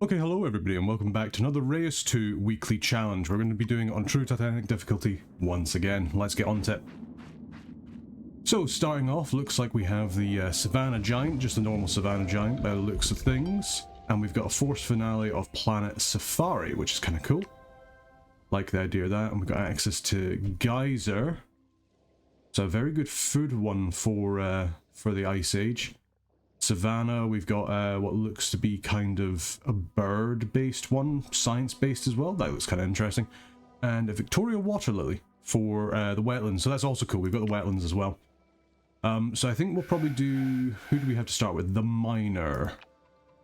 Okay, hello everybody and welcome back to another Reus 2 weekly challenge. We're going to be doing it on True Titanic difficulty once again. Let's get on to it. So, starting off, looks like we have the Savannah Giant, just a normal Savannah Giant by the looks of things. And we've got a forced finale of Planet Safari, which is kind of cool. Like the idea of that. And we've got access to Geyser. So a very good food one for the Ice Age. Savannah, we've got what looks to be kind of a bird-based one, science-based as well. That looks kind of interesting. And a Victoria Water Lily for the wetlands, so that's also cool. We've got the wetlands as well. So I think we'll probably do... Who do we have to start with? The Miner.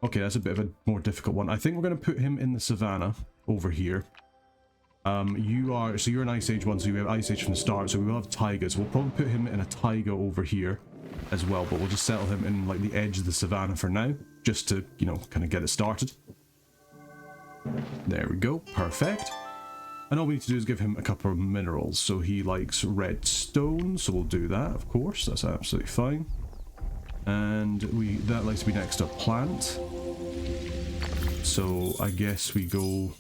Okay, that's a bit of a more difficult one. I think we're going to put him in the Savannah over here. So you're an Ice Age one, so you have Ice Age from the start, so we will have Taiga. So we'll probably put him in a Taiga over here as well, but we'll just settle him in like the edge of the savannah for now, just to, you know, kind of get it started. There we go, perfect. And all we need to do is give him a couple of minerals. So he likes redstone, so we'll do that, of course, that's absolutely fine. And that likes to be next to a plant. So I guess we go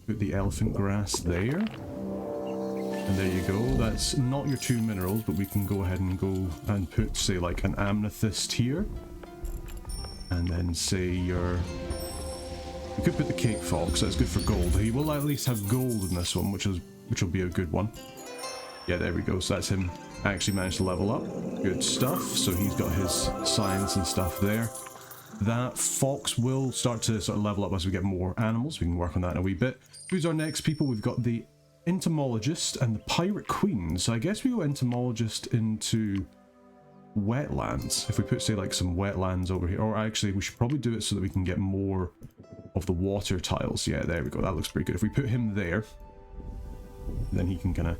put the elephant grass there. And there you go, that's not your 2 minerals, but we can go ahead and go and put, say, like an amethyst here. And then say your... We could put the cake fox, that's good for gold. He will at least have gold in this one, which will be a good one. Yeah, there we go, so that's him actually managed to level up. Good stuff, so he's got his science and stuff there. That fox will start to sort of level up as we get more animals. We can work on that in a wee bit. Who's our next people? We've got the Entomologist and the Pirate Queen. So I guess we go Entomologist into wetlands. If we put, say, like some wetlands over here, or actually we should probably do it so that we can get more of the water tiles. Yeah, there we go, that looks pretty good. If we put him there, then he can kind of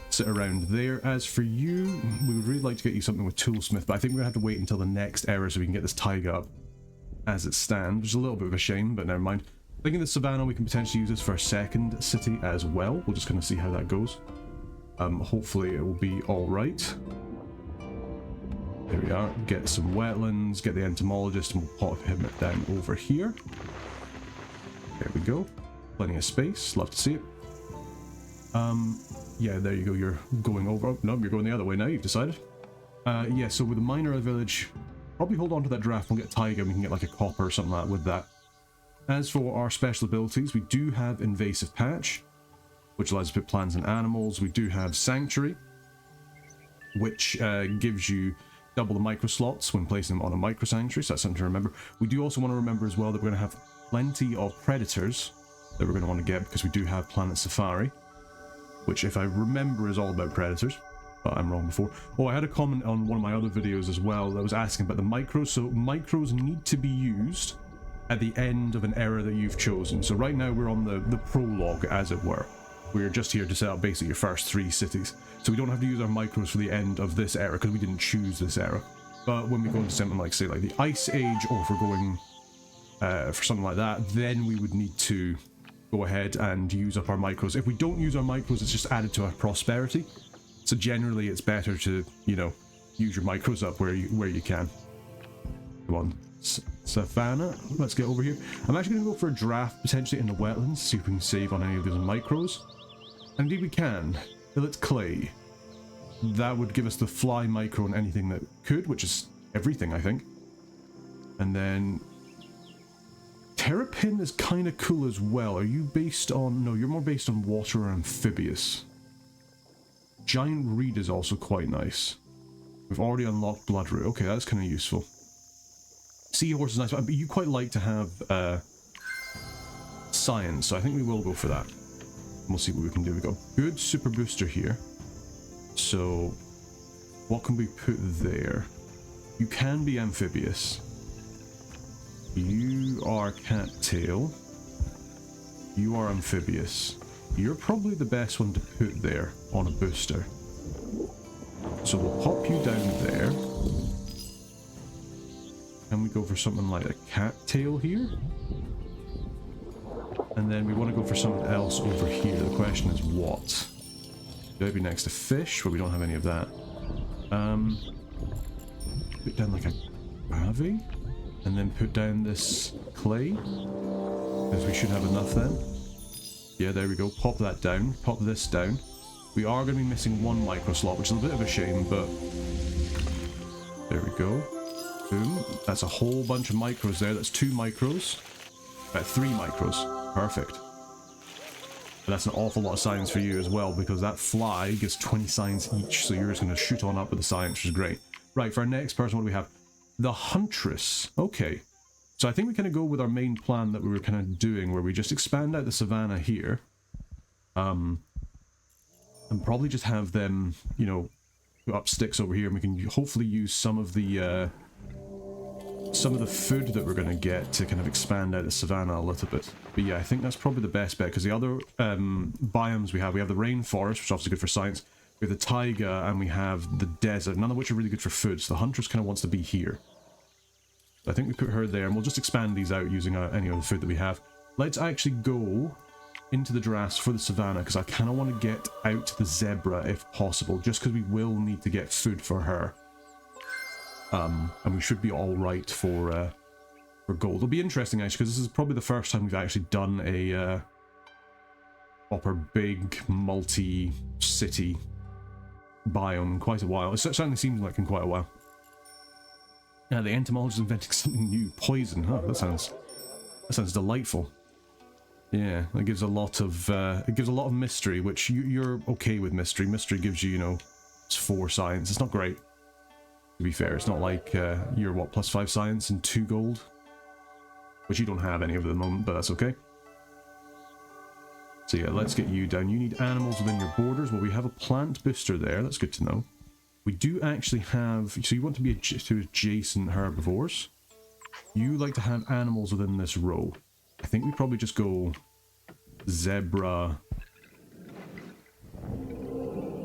sit around there. As for you, we would really like to get you something with Toolsmith, but I think we're gonna have to wait until the next era so we can get this Taiga up as it stands, which is a little bit of a shame, but never mind. Thinking the Savannah, we can potentially use this for a second city as well. We'll just kind of see how that goes. Hopefully it will be alright. There we are. Get some wetlands, get the Entomologist, and we'll pop him down over here. There we go. Plenty of space. Love to see it. Yeah, there you go. You're going over. Oh, no, you're going the other way now. You've decided. Yeah, so with the Miner Village, probably hold on to that draft. We'll get Taiga, and we can get like a copper or something like that with that. As for our special abilities, we do have Invasive Patch, which allows us to put plants and animals. We do have Sanctuary, which gives you double the micro slots when placing them on a micro sanctuary, so that's something to remember. We do also want to remember as well that we're going to have plenty of predators that we're going to want to get, because we do have Planet Safari, which, if I remember, is all about predators, but I'm wrong before. Oh, I had a comment on one of my other videos as well that was asking about the micros. So micros need to be used at the end of an era that you've chosen. So right now we're on the prologue, as it were. We're just here to set up basically your first 3 cities. So we don't have to use our micros for the end of this era, because we didn't choose this era. But when we go into something like, say, like the Ice Age, or if we're going for something like that, then we would need to go ahead and use up our micros. If we don't use our micros, it's just added to our prosperity. So generally it's better to, you know, use your micros up where you can. Come on. Savannah, let's get over here. I'm actually going to go for a draft potentially in the wetlands, see if we can save on any of those micros. And indeed we can. Billet clay. That would give us the fly micro and anything that could, which is everything, I think. And then Terrapin is kind of cool as well. Are you based on... No, you're more based on water or amphibious. Giant reed is also quite nice. We've already unlocked Bloodroot. Okay, that's kind of useful. Seahorse is nice, but you quite like to have science, so I think we will go for that. We'll see what we can do. We've got a good super booster here. So, what can we put there? You can be amphibious. You are cattail. You are amphibious. You're probably the best one to put there on a booster. So we'll pop you down there. Can we go for something like a cattail here? And then we want to go for something else over here. The question is what? Do I be next to fish? Well, we don't have any of that. Put down like a Ave, and then put down this clay. Because we should have enough then. Yeah, there we go. Pop that down. Pop this down. We are going to be missing one micro slot, which is a bit of a shame, but... There we go. Boom. That's a whole bunch of micros there. That's 2 micros. 3 micros. Perfect. But that's an awful lot of science for you as well, because that fly gives 20 science each, so you're just going to shoot on up with the science, which is great. Right, for our next person, what do we have? The Huntress. Okay. So I think we kind of go with our main plan that we were kind of doing, where we just expand out the savannah here. And probably just have them, you know, put up sticks over here, and we can hopefully use some of the food that we're going to get to kind of expand out the savannah a little bit. But yeah, I think that's probably the best bet, because the other biomes we have the rainforest, which is obviously good for science, we have the taiga, and we have the desert, none of which are really good for food, so the Huntress kind of wants to be here. So I think we put her there, and we'll just expand these out using any of the food that we have. Let's actually go into the giraffes for the savannah, because I kind of want to get out the zebra if possible, just because we will need to get food for her. And we should be all right for gold. It'll be interesting actually, because this is probably the first time we've actually done a proper big multi-city biome in quite a while. It certainly seems like in quite a while. Yeah, the entomologist inventing something new. Poison. Huh? That sounds delightful. Yeah, it gives a lot of mystery, which you're okay with mystery. Mystery gives you, you know, it's 4 science. It's not great. To be fair, it's not like you're what, +5 science and 2 gold, which you don't have any of at the moment, but that's okay. So yeah, let's get you down. You need animals within your borders. Well, we have a plant booster there. That's good to know. We do actually have, so you want to be to adjacent herbivores. You like to have animals within this row. I think we probably just go zebra,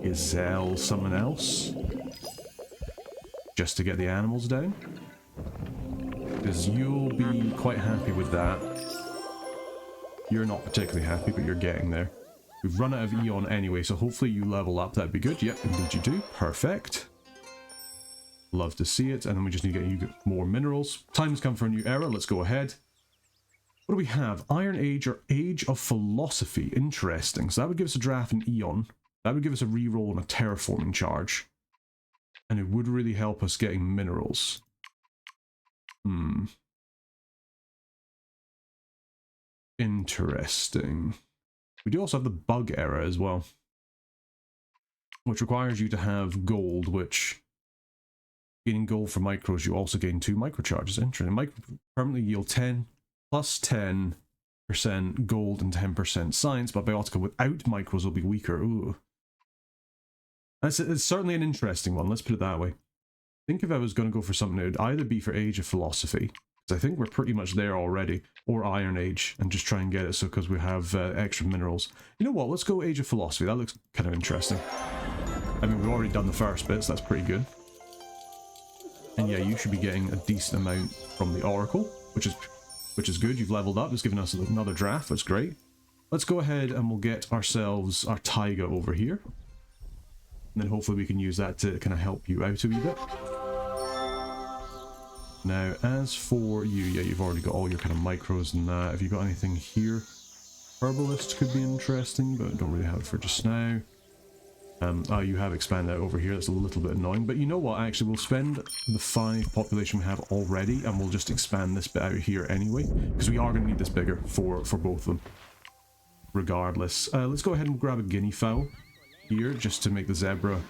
gazelle, someone else, just to get the animals down, because you'll be quite happy with that. You're not particularly happy, but you're getting there. We've run out of Eon anyway, so hopefully you level up. That'd be good. Yep, indeed you do. Perfect. Love to see it. And then we just need to get you more minerals. Time's come for a new era. Let's go ahead. What do we have? Iron Age or Age of Philosophy. Interesting. So that would give us a draft in Eon. That would give us a reroll and a terraforming charge. And it would really help us getting minerals. Interesting. We do also have the bug era as well, which requires you to have gold, which, gaining gold for micros, you also gain 2 microcharges. Interesting. Permanently yield 10 plus 10% gold and 10% science, but Biotica without micros will be weaker. Ooh. It's certainly an interesting one, let's put it that way. I think if I was going to go for something, it would either be for Age of Philosophy, because I think we're pretty much there already, or Iron Age, and just try and get it so because we have extra minerals. You know what, let's go Age of Philosophy, that looks kind of interesting. I mean, we've already done the first bit, so that's pretty good. And yeah, you should be getting a decent amount from the Oracle, which is good. You've leveled up, it's given us another draft, that's great. Let's go ahead and we'll get ourselves our taiga over here. And then hopefully we can use that to kind of help you out a wee bit. Now, as for you, yeah, you've already got all your kind of micros and that. Have you got anything here? Herbalist could be interesting, but I don't really have it for just now. Oh, you have expanded out over here. That's a little bit annoying. But you know what? Actually, we'll spend the 5 population we have already, and we'll just expand this bit out here anyway, because we are going to need this bigger for both of them. Regardless. Let's go ahead and grab a guinea fowl here, just to make the zebra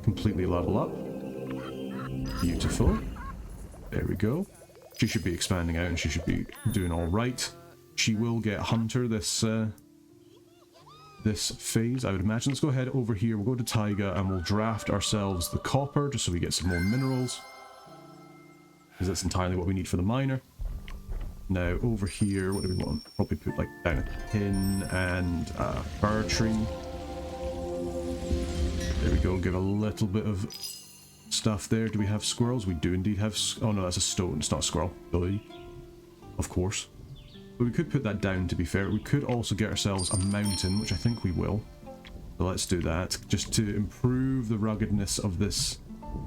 completely level up. Beautiful. There we go. She should be expanding out, and she should be doing all right. She will get Hunter this phase, I would imagine. Let's go ahead over here. We'll go to Taiga, and we'll draft ourselves the copper, just so we get some more minerals, because that's entirely what we need for the miner. Now, over here, what do we want? Probably put like down a pin and a fir tree. There we go. Give a little bit of stuff there. Do we have squirrels? We do indeed have... Oh no, that's a stone. It's not a squirrel. Of course. But we could put that down, to be fair. We could also get ourselves a mountain, which I think we will. So let's do that, just to improve the ruggedness of this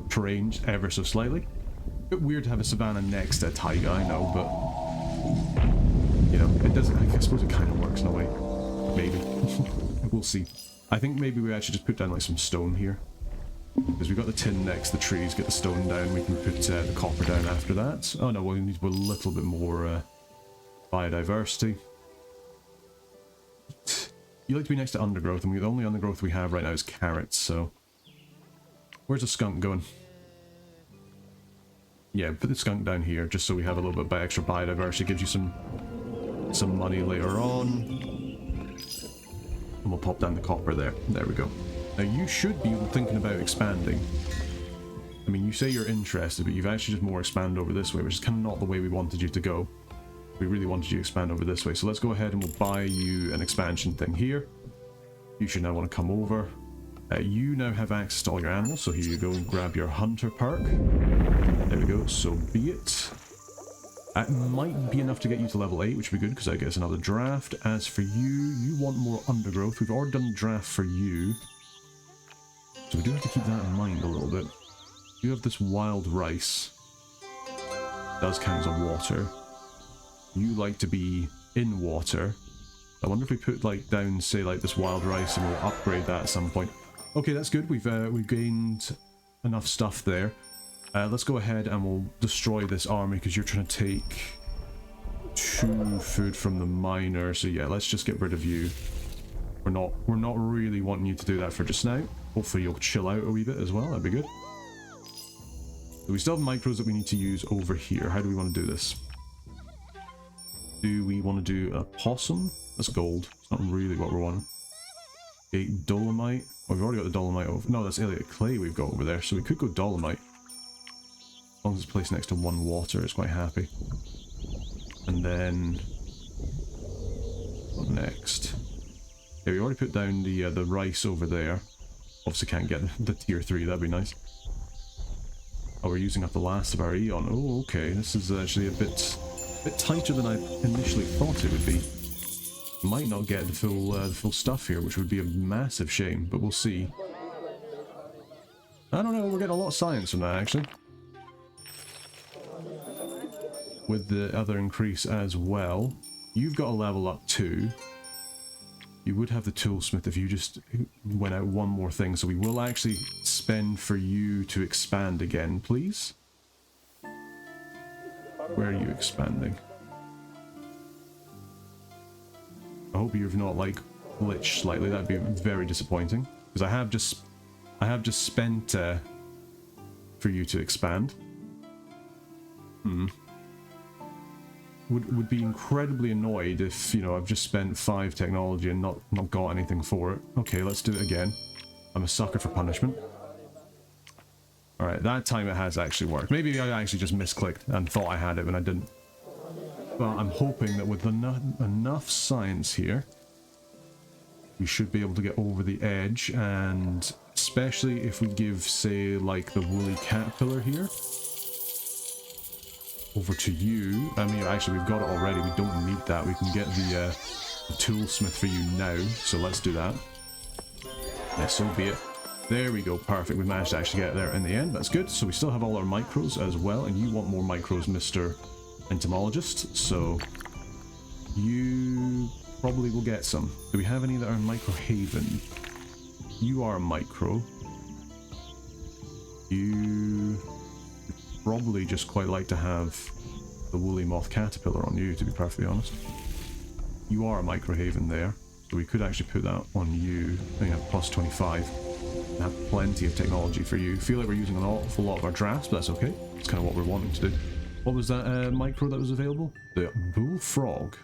terrain ever so slightly. A bit weird to have a savannah next to a taiga, I know, but... You know, it doesn't... I suppose it kind of works in a way. Maybe. We'll see. I think maybe we actually just put down like some stone here. Because we've got the tin next to the trees, get the stone down, we can put the copper down after that. Oh no, we need a little bit more biodiversity. You like to be next to undergrowth, and the only undergrowth we have right now is carrots, so... Where's the skunk going? Yeah, put the skunk down here, just so we have a little bit of extra biodiversity. Gives you some money later on. And we'll pop down the copper there. There we go. Now you should be thinking about expanding. I mean, you say you're interested, but you've actually just more expanded over this way, which is kind of not the way we wanted you to go. We really wanted you to expand over this way. So let's go ahead and we'll buy you an expansion thing here. You should now want to come over. You now have access to all your animals, so here you go and grab your hunter perk. There we go, so be it. That might be enough to get you to level 8, which would be good because I guess another draft. As for you, you want more undergrowth. We've already done the draft for you. So we do have to keep that in mind a little bit. You have this wild rice. Does count as a water. You like to be in water. I wonder if we put like down, say, like this wild rice, and we'll upgrade that at some point. Okay, that's good. We've gained enough stuff there. Let's go ahead and we'll destroy this army because you're trying to take 2 food from the miner. So yeah, let's just get rid of you. We're not really wanting you to do that for just now. Hopefully you'll chill out a wee bit as well. That'd be good. So we still have micros that we need to use over here. How do we want to do this? Do we want to do a possum? That's gold. It's not really what we're wanting. Okay, dolomite. Oh, we've already got the dolomite over. No, that's Elliot clay we've got over there. So we could go dolomite. As long as it's placed next to 1 water, it's quite happy. And then what next? Yeah, we already put down the rice over there. Obviously can't get the tier 3. That'd be nice. Oh, we're using up the last of our Eon. Oh, okay. This is actually a bit tighter than I initially thought it would be. Might not get the full stuff here, which would be a massive shame, but we'll see. I don't know, we're getting a lot of science from that, actually. With the other increase as well. You've got a level up too. You would have the toolsmith if you just went out one more thing, so we will actually spend for you to expand again, please. Where are you expanding? I hope you've not like glitched slightly. That'd be very disappointing because I have just spent for you to expand. Would be incredibly annoyed if, you know, I've just spent 5 technology and not got anything for it. Okay, let's do it again. I'm a sucker for punishment. Alright, that time it has actually worked. Maybe I actually just misclicked and thought I had it when I didn't. But I'm hoping that with enough science here, we should be able to get over the edge, and especially if we give, say, like the woolly caterpillar here over to you. I mean, actually, we've got it already. We don't need that. We can get the toolsmith for you now, so let's do that. Yeah, so be it. There we go, perfect. We managed to actually get there in the end. That's good. So we still have all our micros as well, and you want more micros, Mr. Entomologist, so you probably will get some. Do we have any that are micro haven? You are a micro. You probably just quite like to have the woolly moth caterpillar on you, to be perfectly honest. You are a micro haven there, so we could actually put that on you. I think I have plus 25. And have plenty of technology for you. Feel like we're using an awful lot of our drafts, but that's okay. It's kind of what we're wanting to do. What was that micro that was available? The bullfrog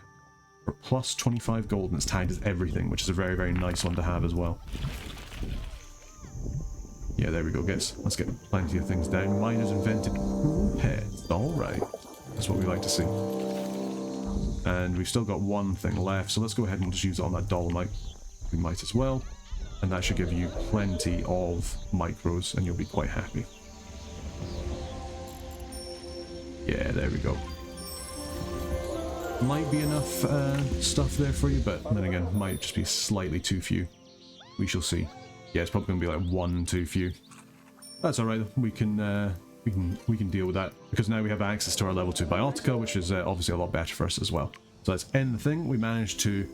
for plus 25 gold, and it's tagged as everything, which is a very, very nice one to have as well. Yeah, there we go, guys. Let's get plenty of things down. Miners invented cool pets. Alright. That's what we like to see. And we've still got one thing left, so let's go ahead and just use it on that dolomite. We might as well. And that should give you plenty of micros, and you'll be quite happy. Yeah, there we go. Might be enough stuff there for you, but then again, might just be slightly too few. We shall see. Yeah, it's probably going to be like 1 too few. That's all right. We can deal with that because now we have access to our level 2 biotica, which is obviously a lot better for us as well. So let's end the thing. We managed to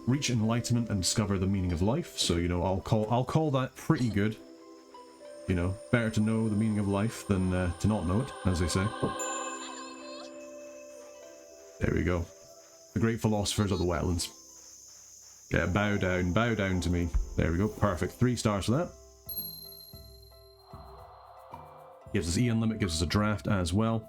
reach enlightenment and discover the meaning of life. So, you know, I'll call that pretty good. You know, better to know the meaning of life than to not know it, as they say. There we go. The great philosophers of the wetlands. Yeah, bow down to me. There we go, perfect. 3 stars for that. Gives us Eon limit, gives us a draft as well.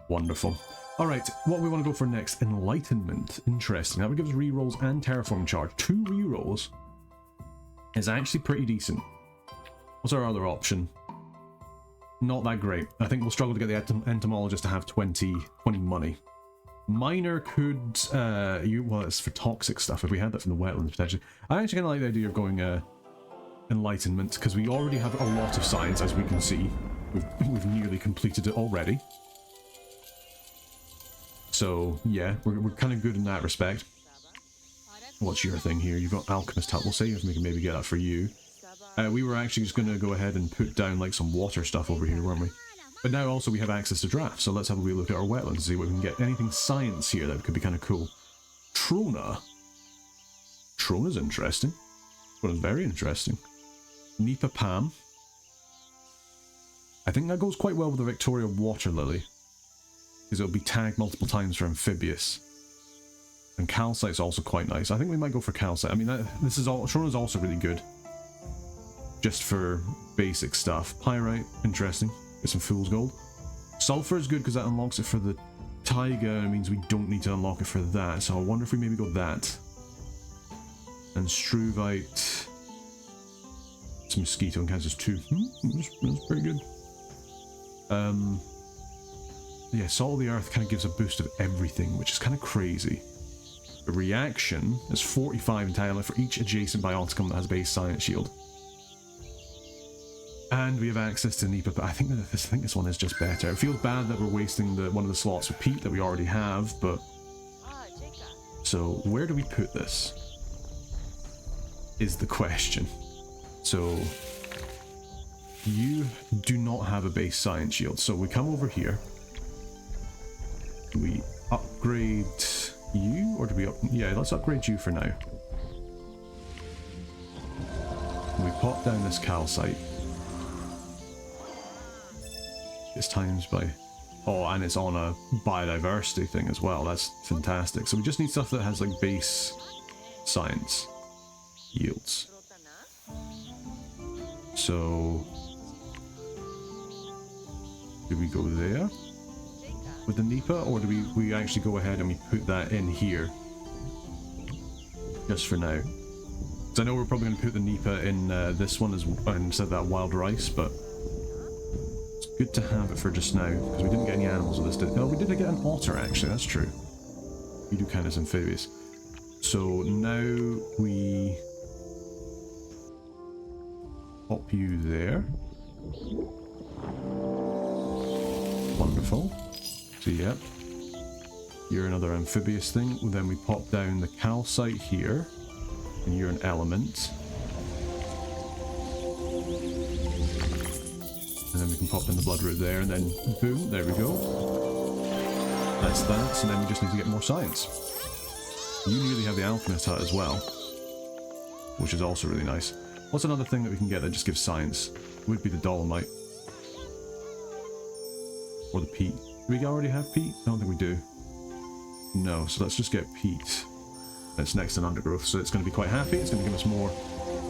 Wonderful. Alright, what we want to go for next? Enlightenment. Interesting. That would give us rerolls and terraforming charge. 2 rerolls is actually pretty decent. What's our other option? Not that great. I think we'll struggle to get the entomologist to have 20 money. Miner could, well, it's for toxic stuff, if we had that from the wetlands, potentially. I actually kind of like the idea of going, enlightenment, because we already have a lot of science, as we can see. We've nearly completed it already. So, yeah, we're kind of good in that respect. What's your thing here? You've got Alchemist Hut. We'll see if we can maybe get that for you. We were actually just going to go ahead and put down, like, some water stuff over here, weren't we? But now also we have access to drafts, so let's have a wee look at our wetlands and see what we can get. Anything science here that could be kind of cool. Trona. Trona's interesting. Trona's very interesting. Nipa Pam. I think that goes quite well with the Victoria Water Lily, because it'll be tagged multiple times for amphibious. And calcite's also quite nice. I think we might go for calcite. I mean, this is all. Trona's also really good, just for basic stuff. Pyrite, interesting. Get some fool's gold. Sulfur is good because that unlocks it for the taiga. It means we don't need to unlock it for that. So I wonder if we maybe go that. And struvite. It's mosquito and counts as 2. That's pretty good. Yeah, salt of the earth kind of gives a boost of everything, which is kind of crazy. The reaction is 45 entitlement for each adjacent bioticum that has base science shield. And we have access to Nipa, but I think this one is just better. It feels bad that we're wasting one of the slots with Pete that we already have, but... So, where do we put this? Is the question. So, you do not have a base science shield, so we come over here. Do we upgrade you, or do we yeah, let's upgrade you for now. We pop down this calcite. It's times by... Oh, and it's on a biodiversity thing as well. That's fantastic. So we just need stuff that has, like, base science yields. So... do we go there with the Nipa, or do we actually go ahead and we put that in here? Just for now. Because I know we're probably going to put the Nipa in this one instead of that wild rice, but... good to have it for just now, because we didn't get any animals with this. Oh, we did get an otter, actually, that's true. We do count as amphibious. So now we pop you there. Wonderful. So yeah, you're another amphibious thing. Then we pop down the calcite here, and you're an element. And then we can pop in the bloodroot there, and then boom, there we go. That's that, so then we just need to get more science. You nearly have the alchemist hut as well, which is also really nice. What's another thing that we can get that just gives science? Would be the dolomite. Or the peat. Do we already have peat? I don't think we do. No, so let's just get peat. It's next in undergrowth, so it's going to be quite happy. It's going to give us more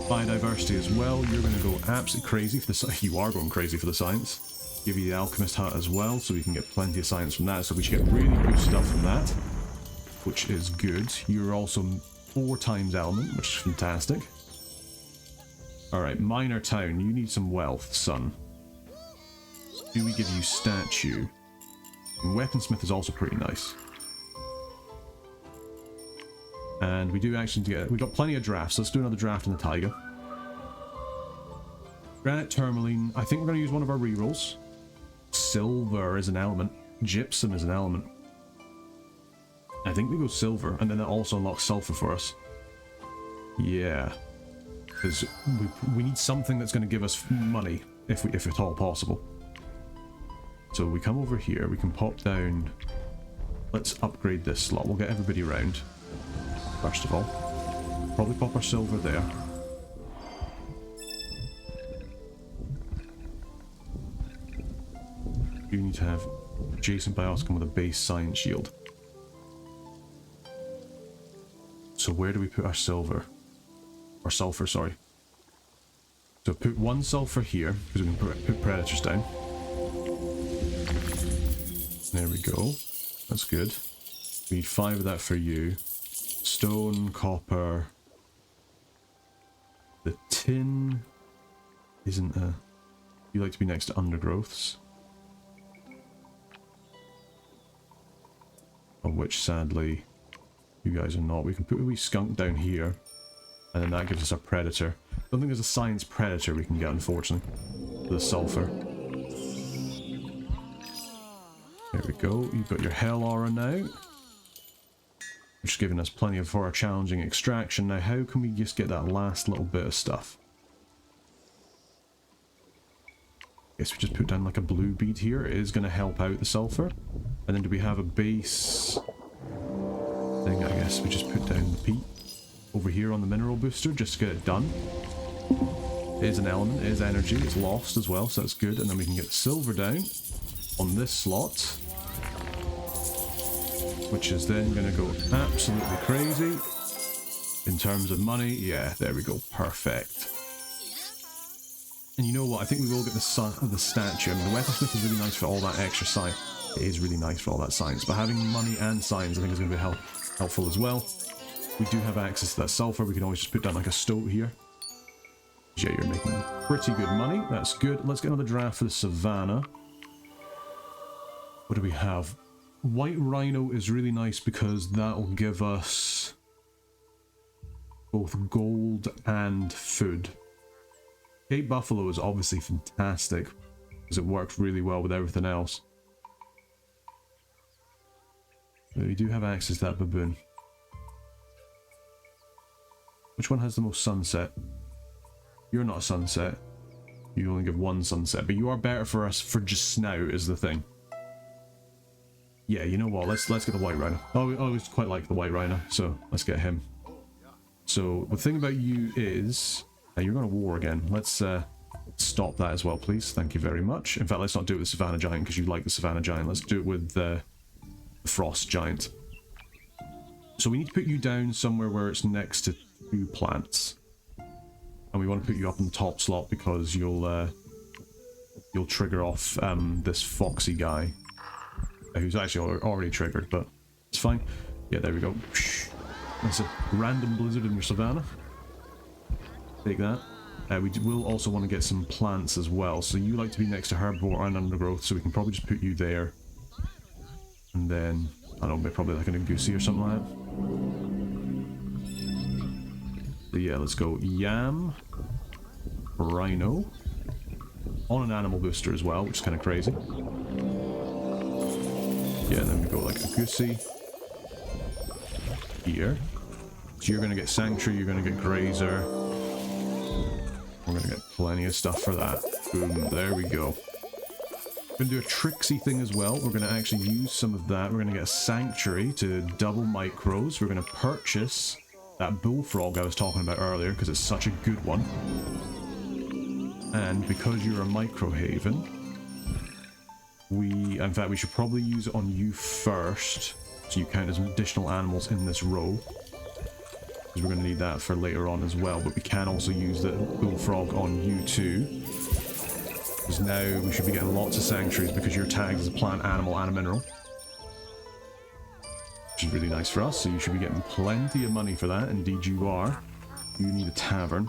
biodiversity as well. You're going to go absolutely crazy for the you are going crazy for the science. Give you the alchemist hut as well, so we can get plenty of science from that. So we should get really good stuff from that, which is good. You're also 4 times element, which is fantastic. Alright, minor town, you need some wealth, son. Do we give you statue? And weaponsmith is also pretty nice. And we do actually get... we've got plenty of drafts. Let's do another draft in the taiga. Granite tourmaline. I think we're going to use one of our rerolls. Silver is an element. Gypsum is an element. I think we go silver, and then that also unlocks sulfur for us. Yeah. Because we need something that's going to give us money, if at all possible. So we come over here, we can pop down let's upgrade this slot. We'll get everybody around. First of all, probably pop our silver there. You need to have adjacent biomes come with a base science shield. So where do we put our silver? Or sulfur, sorry. So put one sulfur here, because we can put predators down. There we go. That's good. We need 5 of that for you. Stone, copper. The tin isn't a... You like to be next to undergrowths. Of which, sadly, you guys are not. We can put a wee skunk down here. And then that gives us our predator. I don't think there's a science predator we can get, unfortunately. For the sulfur. There we go. You've got your hell aura now. Which is giving us plenty of for our challenging extraction. Now, how can we just get that last little bit of stuff? Guess we just put down like a blue bead here. It is going to help out the sulfur. And then do we have a base thing? I guess we just put down the peat over here on the mineral booster just to get it done. It is an element, it is energy, it's lost as well, so that's good. And then we can get the silver down on this slot, which is then going to go absolutely crazy in terms of money. Yeah, there we go, perfect. And you know what, I think we will get the statue. I mean, the weaponsmith is really nice for all that extra science. It is really nice for all that science, but having money and science I think is going to be helpful as well. We do have access to that sulfur. We can always just put down like a stoat here. Yeah, you're making pretty good money. That's good. Let's get another draft for the savannah. What do we have? White rhino is really nice because that'll give us both gold and food. Cape buffalo is obviously fantastic because it works really well with everything else. But we do have access to that baboon. Which one has the most sunset? You're not a sunset. You only give 1 sunset, but you are better for us for just now is the thing. Yeah, you know what? Let's get the white rhino. Oh, I always quite like the white rhino, so let's get him. So the thing about you is you're going to war again. Let's stop that as well, please. Thank you very much. In fact, let's not do it with the Savannah Giant because you like the Savannah Giant. Let's do it with the Frost Giant. So we need to put you down somewhere where it's next to 2 plants. And we want to put you up in the top slot because you'll trigger off this foxy guy. Who's actually already triggered, but it's fine. Yeah, there we go. That's a random blizzard in your savannah. Take that. We will also want to get some plants as well. So you like to be next to herbivore and undergrowth, so we can probably just put you there. And then, I don't know, probably like an goosey or something like that. So yeah, let's go yam, rhino, on an animal booster as well, which is kind of crazy. Yeah, and then we go like a goosey here. So you're going to get sanctuary, you're going to get grazer. We're going to get plenty of stuff for that. Boom, there we go. We're going to do a tricksy thing as well. We're going to actually use some of that. We're going to get a sanctuary to double micros. We're going to purchase that bullfrog I was talking about earlier because it's such a good one. And because you're a micro haven, in fact, we should probably use it on you first, so you count as additional animals in this row, because we're going to need that for later on as well. But we can also use the bullfrog on you too, because now we should be getting lots of sanctuaries because you're tagged as a plant, animal, and a mineral, which is really nice for us. So you should be getting plenty of money for that. Indeed, you are. You need a tavern.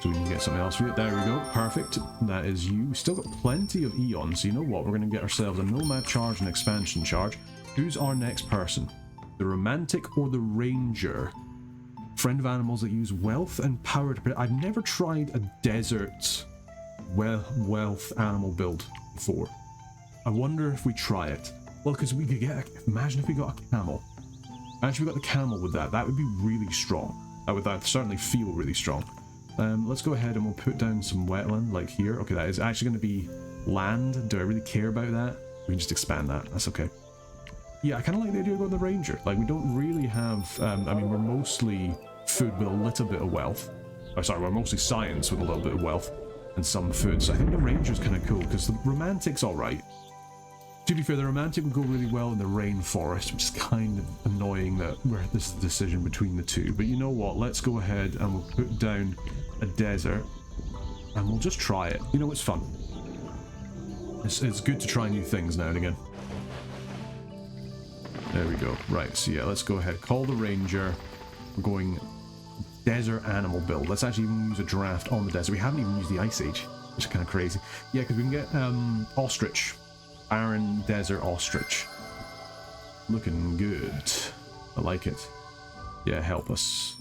So we can get something else for you. There we go. Perfect. That is you. We still got plenty of eons. So you know what? We're going to get ourselves a nomad charge and expansion charge. Who's our next person? The romantic or the ranger? Friend of animals that use wealth and power to... I've never tried a desert wealth animal build before. I wonder if we try it. Well, because we could get... Imagine if we got a camel. Imagine if we got the camel with that. That would be really strong. That would certainly feel really strong. Let's go ahead and we'll put down some wetland like here. Okay, that is actually going to be land. Do I really care about that? We can just expand that. That's okay. Yeah, I kind of like the idea of going the ranger. Like, we don't really have... I mean, we're mostly food with a little bit of wealth. Oh, sorry, we're mostly science with a little bit of wealth and some food. So I think the ranger's kind of cool, because the romantic's alright. To be fair, the romantic would go really well in the rainforest, which is kind of annoying that this is the decision between the two. But you know what? Let's go ahead and we'll put down a desert, and we'll just try it. You know, it's fun. It's good to try new things now and again. There we go. Right, so yeah, let's go ahead. Call the ranger. We're going desert animal build. Let's actually even use a draft on the desert. We haven't even used the Ice Age, which is kind of crazy. Yeah, because we can get ostrich. Barren desert ostrich. Looking good. I like it. Yeah, help us.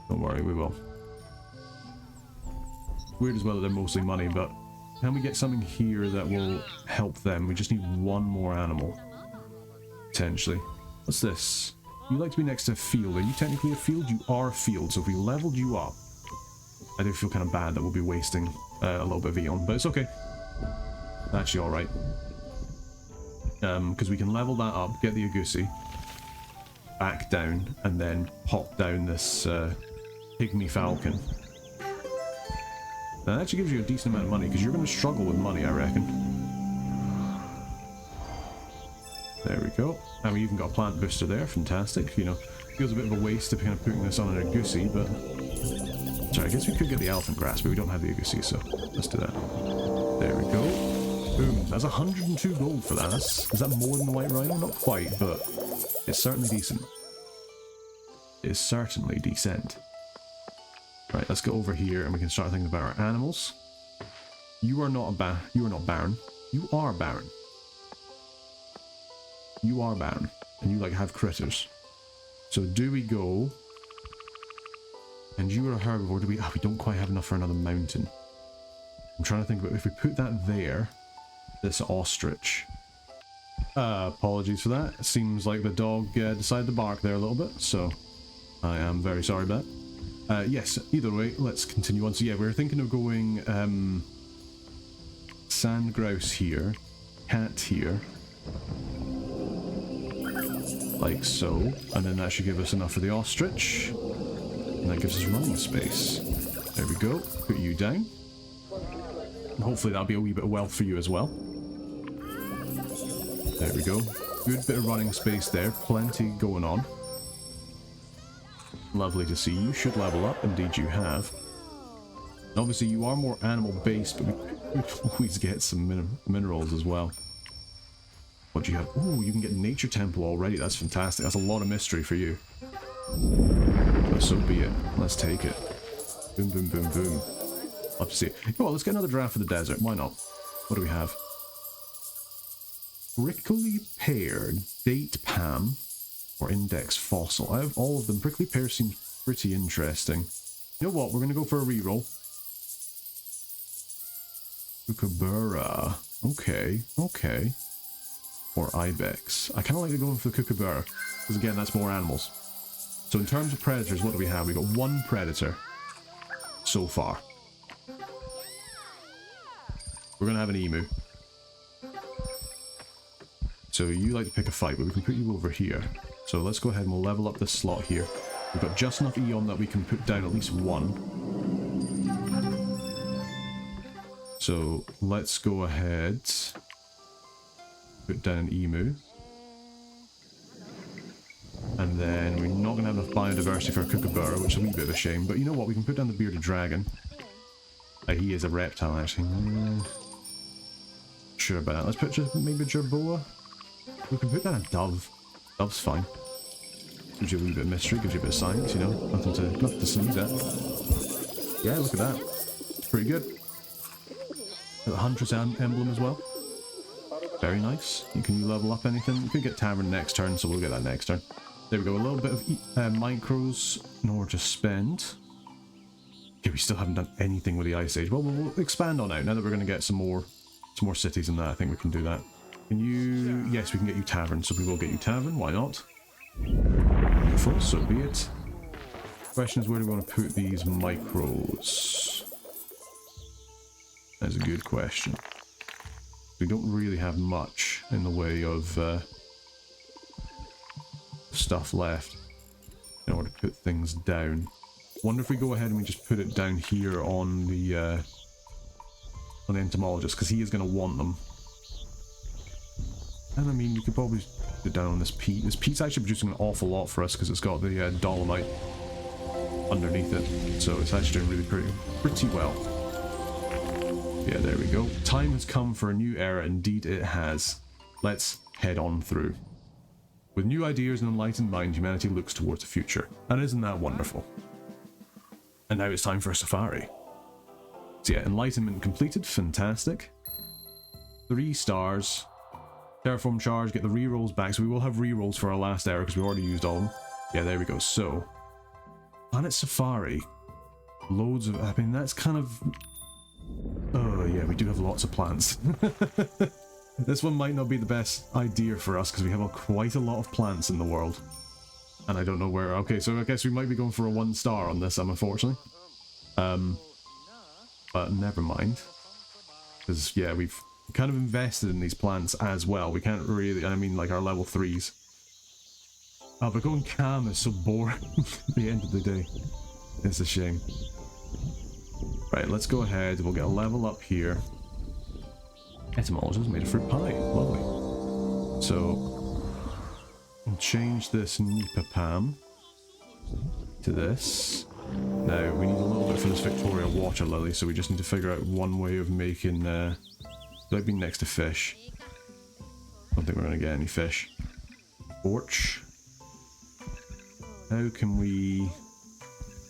Don't worry, we will. Weird as well that they're mostly money, but can we get something here that will help them? We just need one more animal. Potentially. What's this? You like to be next to a field. Are you technically a field? You are a field, so if we leveled you up... I do feel kind of bad that we'll be wasting a little bit of Eon, but it's okay. Actually alright. Because we can level that up, get the Agusi, back down, and then pop down this pygmy falcon. Now that actually gives you a decent amount of money, because you're going to struggle with money, I reckon. There we go. And we even got a plant booster there, fantastic. You know, feels a bit of a waste of kind of putting this on an Agusi, but... Sorry, I guess we could get the elephant grass, but we don't have the Agusi, so let's do that. There we go. Boom, that's 102 gold for that. Is that more than the White Rhino? Not quite, but it's certainly decent. It's certainly decent. Right, let's go over here and we can start thinking about our animals. You are not you are not Baron. You are Baron. You are Baron. And you like have critters. So do we go... And you are a herbivore. Do we... Oh, we don't quite have enough for another mountain. I'm trying to think about if we put that there... This ostrich. Apologies for that. It seems like the dog decided to bark there a little bit, so I am very sorry about that. Yes, either way, let's continue on. So yeah, we were thinking of going sand grouse here, cat here, like so, and then that should give us enough for the ostrich, and that gives us running space. There we go. Put you down. And hopefully that'll be a wee bit of wealth for you as well. There we go. Good bit of running space there. Plenty going on. Lovely to see. You should level up. Indeed you have. And obviously you are more animal based, but we always get some minerals as well. What do you have? Oh, you can get Nature Temple already. That's fantastic. That's a lot of mystery for you. But so be it. Let's take it. Boom, boom, boom, boom. Love to see it. You know what, let's get another draft for the desert. Why not? What do we have? Prickly pear, date palm, or index fossil. I have all of them. Prickly pear seems pretty interesting. You know what? We're going to go for a reroll. Kookaburra. Okay, okay. Or ibex. I kind of like going for the kookaburra, because again, that's more animals. So in terms of predators, what do we have? We've got one predator so far. We're going to have an emu. So you like to pick a fight, but we can put you over here. So let's go ahead and we'll level up this slot here. We've got just enough Eon that we can put down at least one. So let's go ahead. Put down an emu. And then we're not going to have enough biodiversity for a kookaburra, which is a wee bit of a shame. But you know what? We can put down the bearded dragon. He is a reptile, actually. Sure about that. Let's put just maybe a jerboa. We can put down a dove. Dove's fine. Gives you a wee bit of mystery, gives you a bit of science, you know. Nothing to sneeze at. Yeah, look at that. It's pretty good. Got the Huntress emblem as well. Very nice. Can you level up anything? You could get Tavern next turn, so we'll get that next turn. There we go. A little bit of micros in order to spend. Yeah, we still haven't done anything with the Ice Age. Well, we'll expand on out. Now that we're going to get some more cities in that, I think we can do that. Can you... Yes, we can get you Tavern, so we will get you Tavern. Why not? Beautiful, so be it. Question is, where do we want to put these micros? That's a good question. We don't really have much in the way of stuff left in order to put things down. Wonder if we go ahead and we just put it down here on the entomologist, because he is going to want them. And I mean, you could probably put it down on this peat. This peat's actually producing an awful lot for us because it's got the dolomite underneath it, so it's actually doing really pretty well. Yeah, there we go. Time has come for a new era, indeed it has. Let's head on through. With new ideas and enlightened mind, humanity looks towards the future. And isn't that wonderful? And now it's time for a safari. So yeah, enlightenment completed, fantastic. 3 stars. Terraform charge, get the rerolls back, so we will have rerolls for our last era because we already used all of them. Yeah, there we go. So, Planet Safari. Loads of, I mean, that's kind of... Oh yeah, we do have lots of plants. This one might not be the best idea for us because we have quite a lot of plants in the world. And I don't know where... Okay, so I guess we might be going for a 1 star on this, unfortunately. But never mind. Because, yeah, we've kind of invested in these plants as well. We can't really... I mean, like, our level 3s. Oh, but going calm is so boring at the end of the day. It's a shame. Right, let's go ahead. We'll get a level up here. Etymologist made a fruit pie. Lovely. So, we'll change this Nipapam to this. Now, we need a little bit for this Victoria water lily, so we just need to figure out one way of making... without being next to fish. I don't think we're going to get any fish. Orch. How can we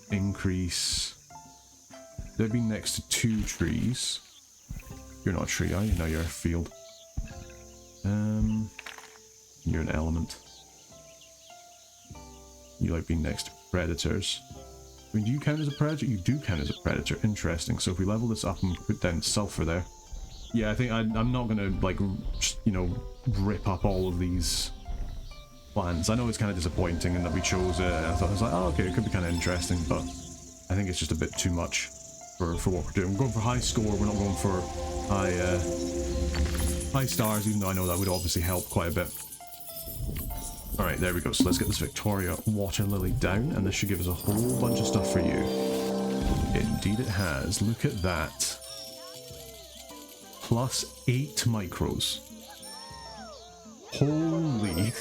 increase... Without being next to 2 trees. You're not a tree, are you? No, you're a field. You're an element. You like being next to predators. I mean, do you count as a predator? You do count as a predator. Interesting. So if we level this up and put down sulfur there. Yeah, I think I'm not going to, like, you know, rip up all of these plants. I know it's kind of disappointing in that we chose it. I thought, I was like, oh, okay, it could be kind of interesting, but I think it's just a bit too much for what we're doing. We're going for high score, we're not going for high stars, even though I know that would obviously help quite a bit. Alright, there we go. So let's get this Victoria water lily down, and this should give us a whole bunch of stuff for you. Indeed it has. Look at that. Plus 8 micros. Holy.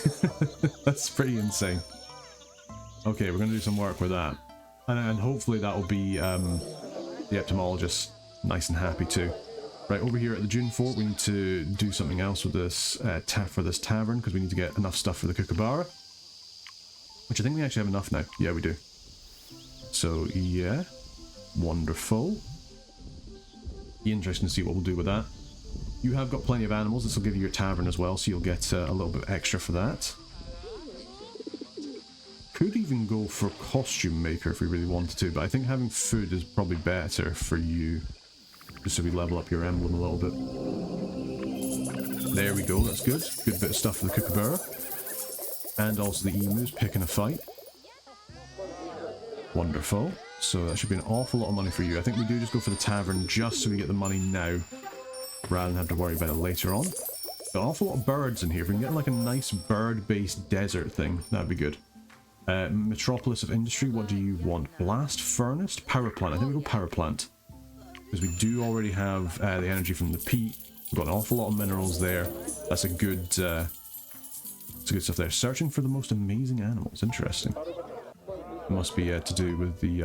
That's pretty insane. Okay, we're going to do some work with that. And hopefully that will be the entomologist nice and happy too. Right, over here at the Dune Fort, we need to do something else with this for this tavern, because we need to get enough stuff for the kookaburra. Which I think we actually have enough now. Yeah, we do. So, yeah. Wonderful. Be interesting to see what we'll do with that. You have got plenty of animals. This will give you your tavern as well, so you'll get a little bit extra for that. Could even go for costume maker if we really wanted to, but I think having food is probably better for you. Just so we level up your emblem a little bit. There we go, that's good. Good bit of stuff for the kookaburra. And also the emus picking a fight. Wonderful. So that should be an awful lot of money for you. I think we do just go for the tavern just so we get the money now, rather than have to worry about it later on. Got an awful lot of birds in here. If we can get like a nice bird-based desert thing, that'd be good. Metropolis of Industry, what do you want? Blast Furnace? Power Plant. I think we go Power Plant. Because we do already have the energy from the peat. We've got an awful lot of minerals there. That's a good, that's good stuff there. Searching for the most amazing animals. Interesting. It must be to do with the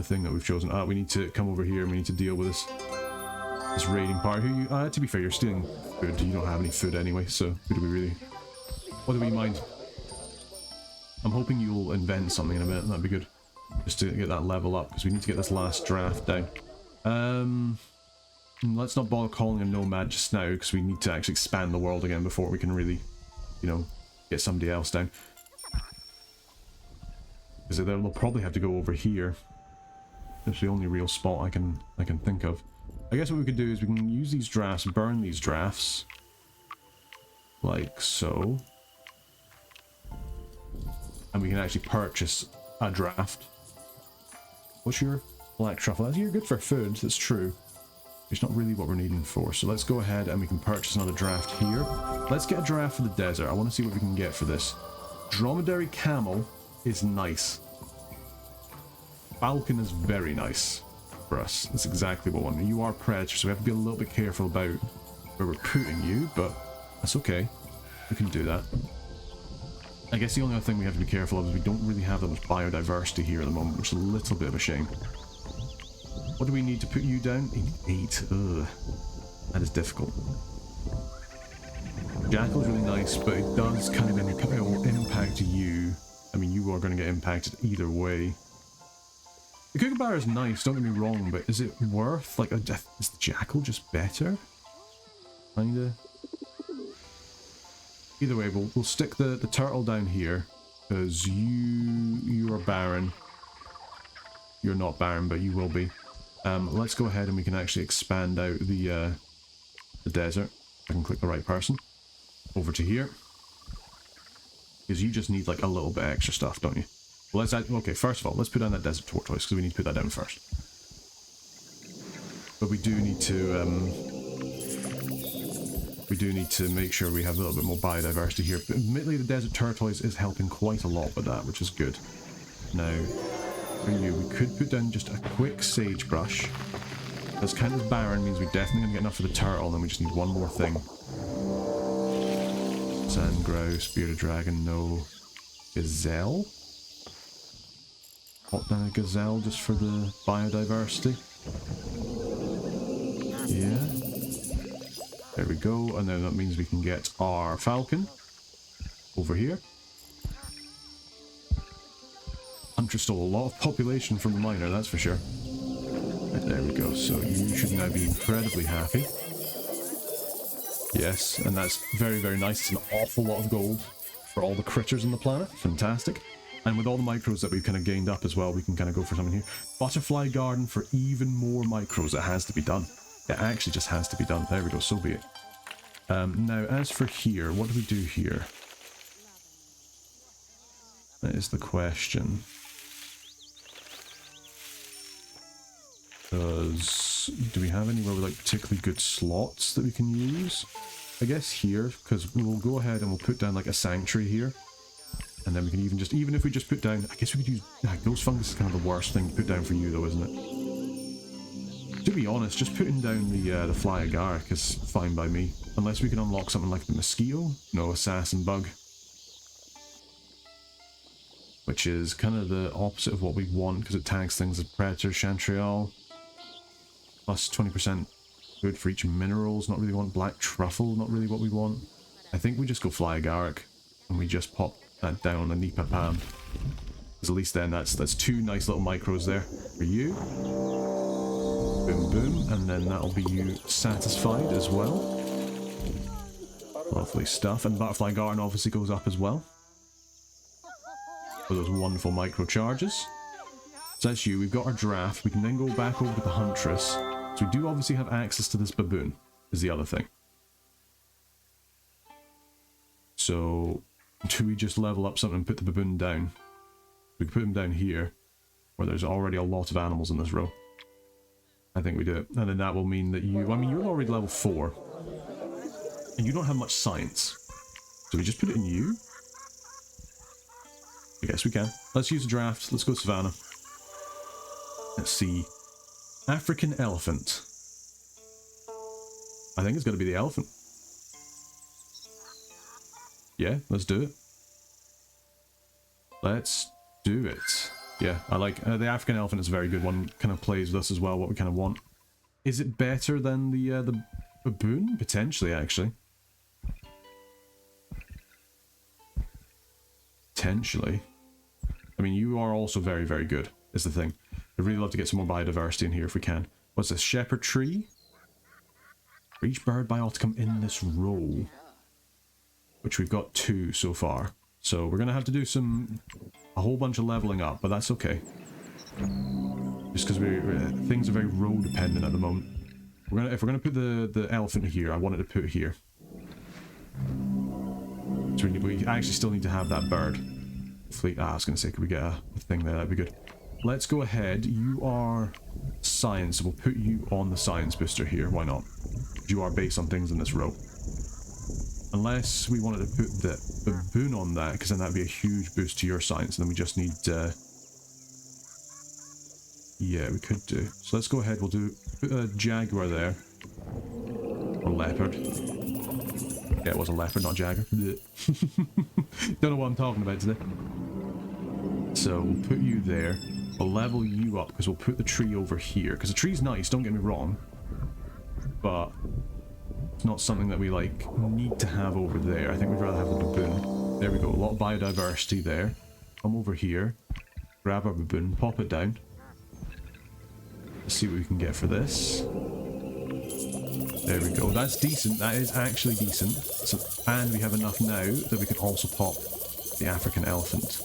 thing that we've chosen. Ah, we need to come over here and we need to deal with this raiding party. Who you, to be fair, you're stealing food. You don't have any food anyway, so who do we really... What do we mind? I'm hoping you'll invent something in a minute. That'd be good. Just to get that level up, because we need to get this last draft down. Let's not bother calling a nomad just now, because we need to actually expand the world again before we can really, you know, get somebody else down. Because they'll probably have to go over here. That's the only real spot I can think of. I guess what we could do is we can use these drafts, burn these drafts, like so, and we can actually purchase a draft. What's your black truffle? You're good for food, that's true. It's not really what we're needing for. So let's go ahead and we can purchase another draft here. Let's get a draft for the desert. I want to see what we can get for this. Dromedary camel is nice. Falcon is very nice for us. That's exactly what we want. You are predator, so we have to be a little bit careful about where we're putting you, but that's okay. We can do that. I guess the only other thing we have to be careful of is we don't really have that much biodiversity here at the moment, which is a little bit of a shame. What do we need to put you down? 8. Ugh. That is difficult. Jackal's really nice, but it does kind of impact you. I mean, you are going to get impacted either way. The kookaburra is nice, don't get me wrong, but is it worth, like, is the jackal just better? Kinda. Either way, we'll stick the turtle down here, because you are barren. You're not barren, but you will be. Let's go ahead and we can actually expand out the desert. I can click the right person. Over to here. Because you just need, like, a little bit extra stuff, don't you? Well, let's add, okay, first of all, let's put down that desert tortoise, because we need to put that down first. But we do need to make sure we have a little bit more biodiversity here. But admittedly, the desert tortoise is helping quite a lot with that, which is good. Now, for you, we could put down just a quick sagebrush. That's kind of barren, means we're definitely going to get enough for the turtle, and then we just need one more thing. Sand grouse, bearded dragon, no. Gazelle? Pop down a gazelle just for the biodiversity. Yeah. There we go, and then that means we can get our falcon over here. Hunter stole a lot of population from the miner, that's for sure. Right, there we go, so you should now be incredibly happy. Yes, and that's very, very nice. It's an awful lot of gold for all the critters on the planet. Fantastic. And with all the micros that we've kind of gained up as well, we can kind of go for something here. Butterfly garden for even more micros. It has to be done. It actually just has to be done. There we go, so be it. Now, as for here, what do we do here? That is the question. Do we have anywhere with, like, particularly good slots that we can use? I guess here, because we'll go ahead and we'll put down, like, a sanctuary here. And then we can even if we just put down, I guess we could use, ghost fungus is kind of the worst thing to put down for you though, isn't it? To be honest, just putting down the fly agaric is fine by me. Unless we can unlock something like the mosquito. No, assassin bug. Which is kind of the opposite of what we want, because it tags things as predator, chantrial. Plus 20% good for each minerals, not really want. Black truffle, not really what we want. I think we just go fly agaric, and we just pop that down on the Nipa Pam. Because at least then that's 2 nice little micros there for you. Boom boom, and then that'll be you satisfied as well. Lovely stuff, and butterfly garden obviously goes up as well. For those wonderful micro charges. So that's you, we've got our draft, we can then go back over to the huntress. So we do obviously have access to this baboon, is the other thing. So, do we just level up something and put the baboon down? We can put him down here, where there's already a lot of animals in this row. I think we do it. And then that will mean that you, I mean, you're already level 4. And you don't have much science. So we just put it in you? I guess we can. Let's use a draft. Let's go Savannah. Let's see. African elephant. I think it's going to be the elephant. Yeah, let's do it. Let's do it. Yeah, I like the African elephant is a very good one. Kind of plays with us as well, what we kind of want. Is it better than the baboon? Potentially, actually. Potentially. I mean, you are also very, very good, is the thing. I'd really love to get some more biodiversity in here if we can. What's this? Shepherd tree? For each bird bioticum in this row. Which we've got 2 so far. So we're going to have to do a whole bunch of leveling up, but that's okay. Just because things are very row dependent at the moment. If we're gonna put the elephant here, I wanted to put it here. So we actually still need to have that bird. Hopefully, I was gonna say, could we get a thing there? That'd be good. let's go ahead. You are science. We'll put you on the science booster here. Why not? You are based on things in this row. Unless we wanted to put the baboon on that, because then that'd be a huge boost to your science, and then we just need... yeah, we could do. So let's go ahead, we'll put a jaguar there. Or leopard. Yeah, it was a leopard, not jaguar. Don't know what I'm talking about today. So we'll put you there. We'll level you up, because we'll put the tree over here. Because the tree's nice, don't get me wrong. But... it's not something that we, like, need to have over there. I think we'd rather have the baboon. There we go. A lot of biodiversity there. Come over here. Grab our baboon. Pop it down. Let's see what we can get for this. There we go. That's decent. That is actually decent. So, and we have enough now that we can also pop the African elephant.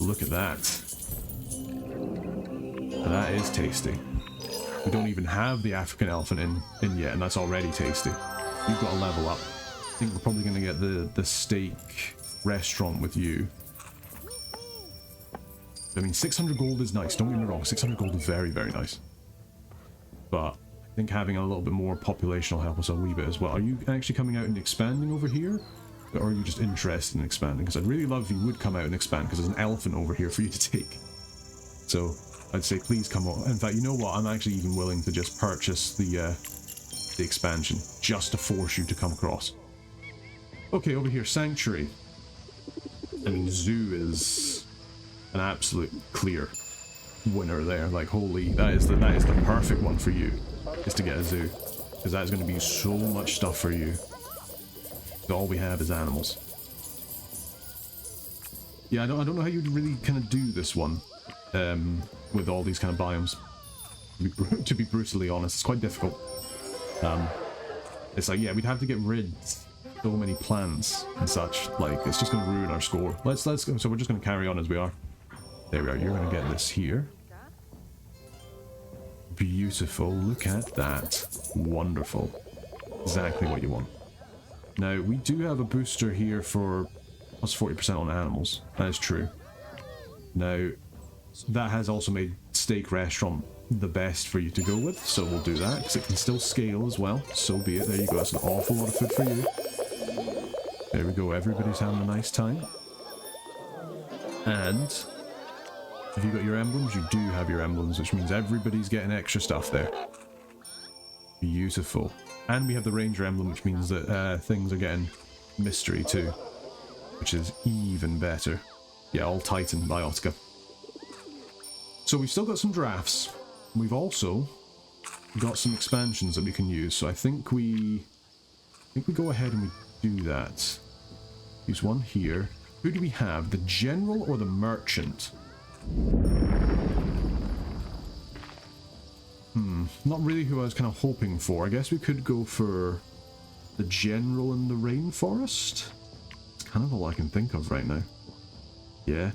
Look at that. That is tasty. We don't even have the African elephant in yet, and that's already tasty. You've got to level up. I think we're probably going to get the steak restaurant with you. I mean, 600 gold is nice, don't get me wrong. 600 gold is very, very nice. But I think having a little bit more population will help us a wee bit as well. Are you actually coming out and expanding over here? Or are you just interested in expanding? Because I'd really love if you would come out and expand, because there's an elephant over here for you to take. So... I'd say please come on. In fact, you know what? I'm actually even willing to just purchase the expansion just to force you to come across. Okay, over here, Sanctuary. I mean, Zoo is an absolute clear winner there. Like, holy, that is the perfect one for you, is to get a zoo, because that's going to be so much stuff for you. All we have is animals. Yeah, I don't know how you'd really kind of do this one. With all these kind of biomes, to be brutally honest, it's quite difficult. It's like, yeah, we'd have to get rid of so many plants and such. Like, it's just going to ruin our score. Let's go. So we're just going to carry on as we are. There we are. You're going to get this here. Beautiful. Look at that. Wonderful. Exactly what you want. Now, we do have a booster here for plus 40% on animals. That is true. Now, that has also made steak restaurant the best for you to go with, so we'll do that, because it can still scale as well. So be it. There you go. That's an awful lot of food for you. There we go. Everybody's having a nice time. And have you got your emblems? You do have your emblems, which means everybody's getting extra stuff there. Beautiful. And we have the ranger emblem, which means that things are getting mystery too, which is even better. Yeah, all Titan Biotica. So we've still got some drafts. We've also got some expansions that we can use. So I think we go ahead and we do that. Use one here. Who do we have? The general or the merchant? Not really who I was kind of hoping for. I guess we could go for the general in the rainforest. It's kind of all I can think of right now. Yeah.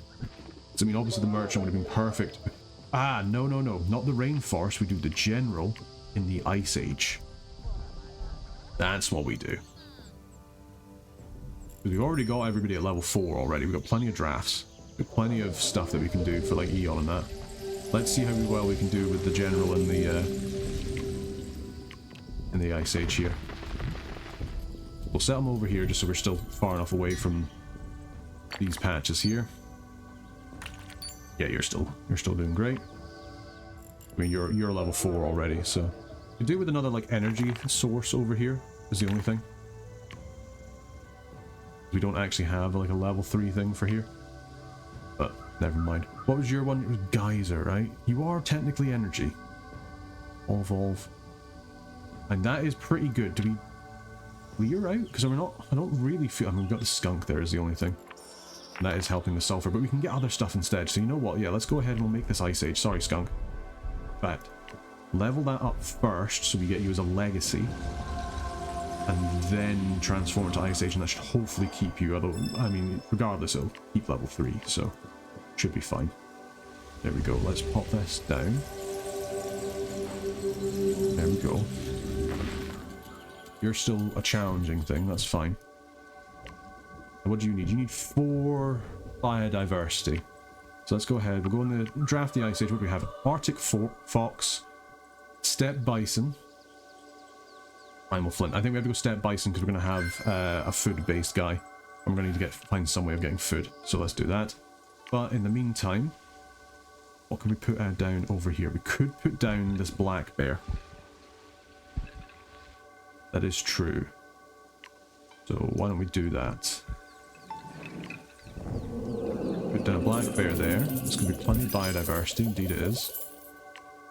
So, I mean, obviously the merchant would have been perfect. Ah, no. Not the rainforest. We do the general in the Ice Age. That's what we do. We've already got everybody at level 4 already. We've got plenty of drafts. We've got plenty of stuff that we can do for, like, Eon and that. Let's see how well we can do with the general in the Ice Age here. We'll set them over here just so we're still far enough away from these patches here. Yeah, you're still doing great. I mean, you're level 4 already, so you do with another like energy source over here is the only thing. We don't actually have like a level 3 thing for here, but never mind. What was your one? It was Geyser, right? You are technically energy. All evolve, and that is pretty good. Do we clear out? Because we're not. I don't really feel. I mean, we've got the skunk there is the only thing. And that is helping the sulfur, but we can get other stuff instead. So you know what? Yeah, let's go ahead and we'll make this Ice Age. Sorry, skunk. But level that up first, so we get you as a legacy, and then transform it to Ice Age, and that should hopefully keep you. Although, I mean, regardless, it'll keep level 3, so should be fine. There we go. Let's pop this down. There we go. You're still a challenging thing. That's fine. What do you need? You need 4 biodiversity. So let's go ahead. We'll go in the draft the Ice Age. What do we have? Arctic Fox, Steppe Bison, Primal Flint. I think we have to go Steppe Bison because we're going to have a food-based guy. And we're going to need to find some way of getting food. So let's do that. But in the meantime, what can we put down over here? We could put down this black bear. That is true. So why don't we do that? Put down a black bear there. There's going to be plenty of biodiversity. Indeed it is.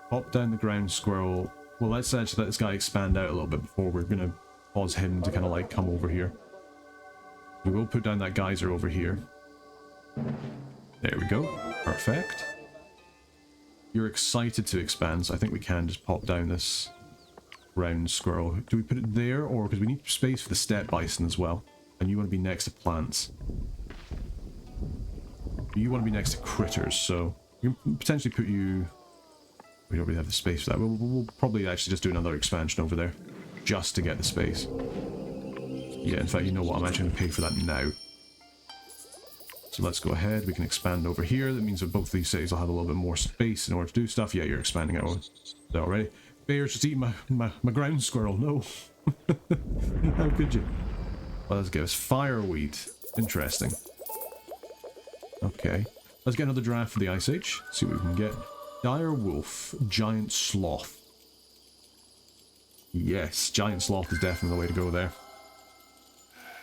Pop down the ground squirrel. Well, let's actually let this guy expand out a little bit before we're going to cause him to kind of like come over here. We will put down that geyser over here. There we go. Perfect. You're excited to expand, so I think we can just pop down this round squirrel. Do we put it there, or because we need space for the steppe bison as well, and you want to be next to plants. You want to be next to critters, so we can potentially put you... We don't really have the space for that. We'll probably actually just do another expansion over there, just to get the space. Yeah, in fact, you know what? I'm actually going to pay for that now. So let's go ahead. We can expand over here. That means that both of these cities will have a little bit more space in order to do stuff. Yeah, you're expanding out already. Bear's just eating my ground squirrel. No. How could you? Well, let's get us fireweed. Interesting. Okay. Let's get another draft for the Ice Age. See what we can get. Dire wolf. Giant sloth. Yes, giant sloth is definitely the way to go there.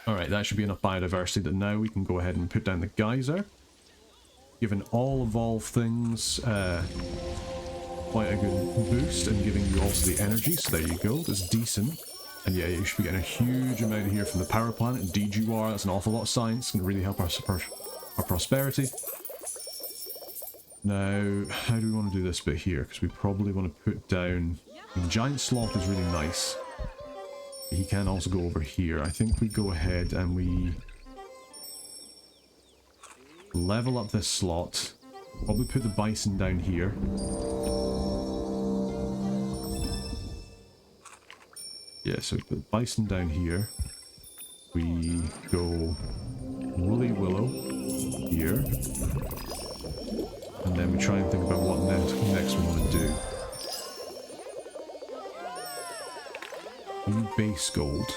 Alright, that should be enough biodiversity that now we can go ahead and put down the geyser. Giving all evolved things quite a good boost, and giving you also the energy, so there you go, that's decent. And yeah, you should be getting a huge amount here from the power plant. Indeed you are, that's an awful lot of science, going to really help our prosperity. Now, how do we want to do this bit here? Because we probably want to put down... I mean, giant sloth is really nice. He can also go over here. I think we go ahead and we level up this slot. Probably put the bison down here. Yeah, so we put the bison down here. We go woolly willow here. And then we try and think about what next we want to do. Are you base gold?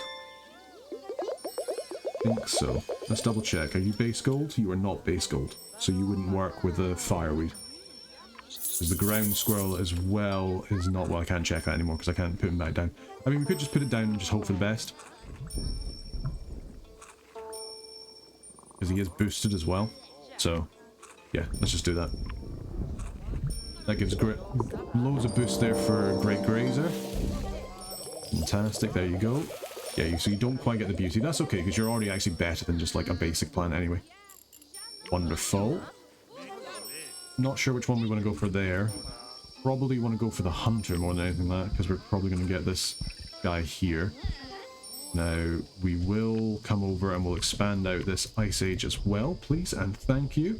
I think so. Let's double check. Are you base gold? You are not base gold. So you wouldn't work with the fireweed. Because the ground squirrel as well is not... Well, I can't check that anymore because I can't put him back down. I mean, we could just put it down and just hope for the best. Because he is boosted as well. So, yeah, let's just do that. That gives loads of boost there for Great Grazer. Fantastic, there you go. Yeah, so you don't quite get the beauty. That's okay, because you're already actually better than just like a basic plant anyway. Wonderful. Not sure which one we want to go for there. Probably want to go for the hunter more than anything like that, because we're probably going to get this guy here. Now, we will come over and we'll expand out this Ice Age as well, please, and thank you.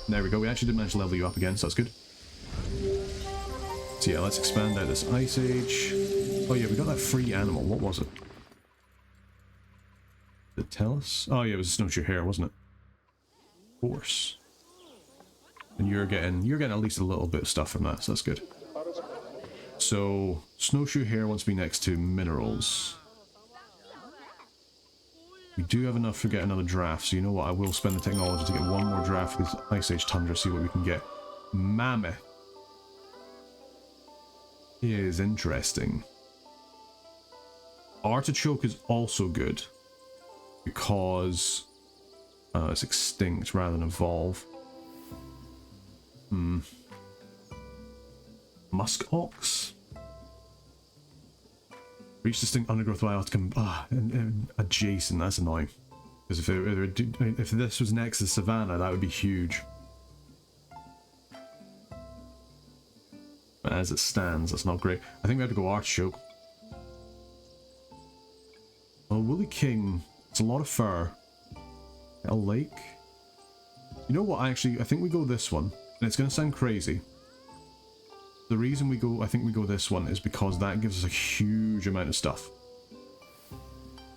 There we go, we actually did manage to level you up again, so that's good. So yeah, let's expand out this Ice Age. Oh yeah, we got that free animal. What was it? Did it tell us? Oh yeah, it was a snowshoe hare, wasn't it? Of course. And you're getting at least a little bit of stuff from that, so that's good. So snowshoe hare wants to be next to minerals. We do have enough to get another draft, so you know what? I will spend the technology to get one more draft for this Ice Age Tundra, see what we can get. Mammoth is interesting. Artichoke is also good because it's extinct rather than evolve. Musk ox. Reach distinct undergrowth biotic and adjacent. That's annoying. Because if this was next to Savannah, that would be huge. But as it stands, that's not great. I think we have to go artichoke. Well, Woolly King, it's a lot of fur. A lake. You know what? I think we go this one, and it's going to sound crazy. The reason I think we go this one is because that gives us a huge amount of stuff.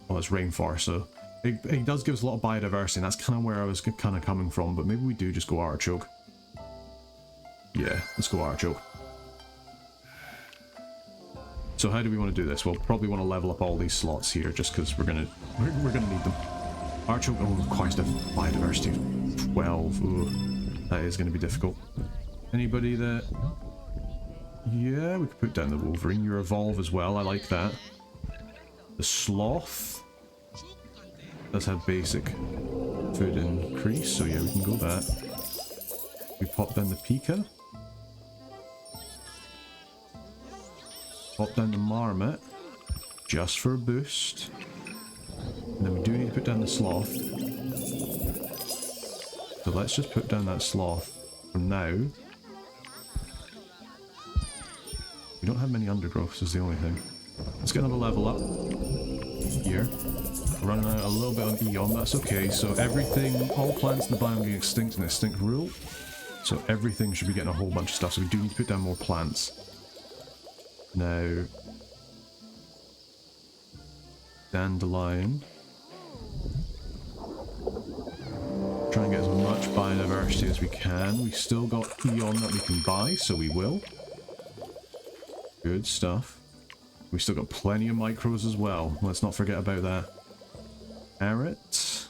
Well, it's rainforest, so It does give us a lot of biodiversity, and that's kind of where I was kind of coming from, but maybe we do just go artichoke. Yeah, let's go artichoke. So how do we want to do this? We'll probably want to level up all these slots here, just because we're gonna need them. Artichoke requires a biodiversity of 12. Ooh, that is going to be difficult. Anybody that... Yeah, we could put down the Wolverine. You evolve as well, I like that. The Sloth does have basic food increase, so yeah, we can go that. We pop down the Pika. Pop down the Marmot, just for a boost. And then we do need to put down the Sloth. So let's just put down that Sloth for now. We don't have many undergrowths is the only thing. Let's get another level up. Here. We're running out a little bit on Eon, that's okay. So everything, all plants in the biome getting extinct in extinct rule. So everything should be getting a whole bunch of stuff, so we do need to put down more plants. Now... Dandelion. Try and get as much biodiversity as we can. We still got Eon that we can buy, so we will. Good stuff. We still got plenty of micros as well. Let's not forget about that. Carrot.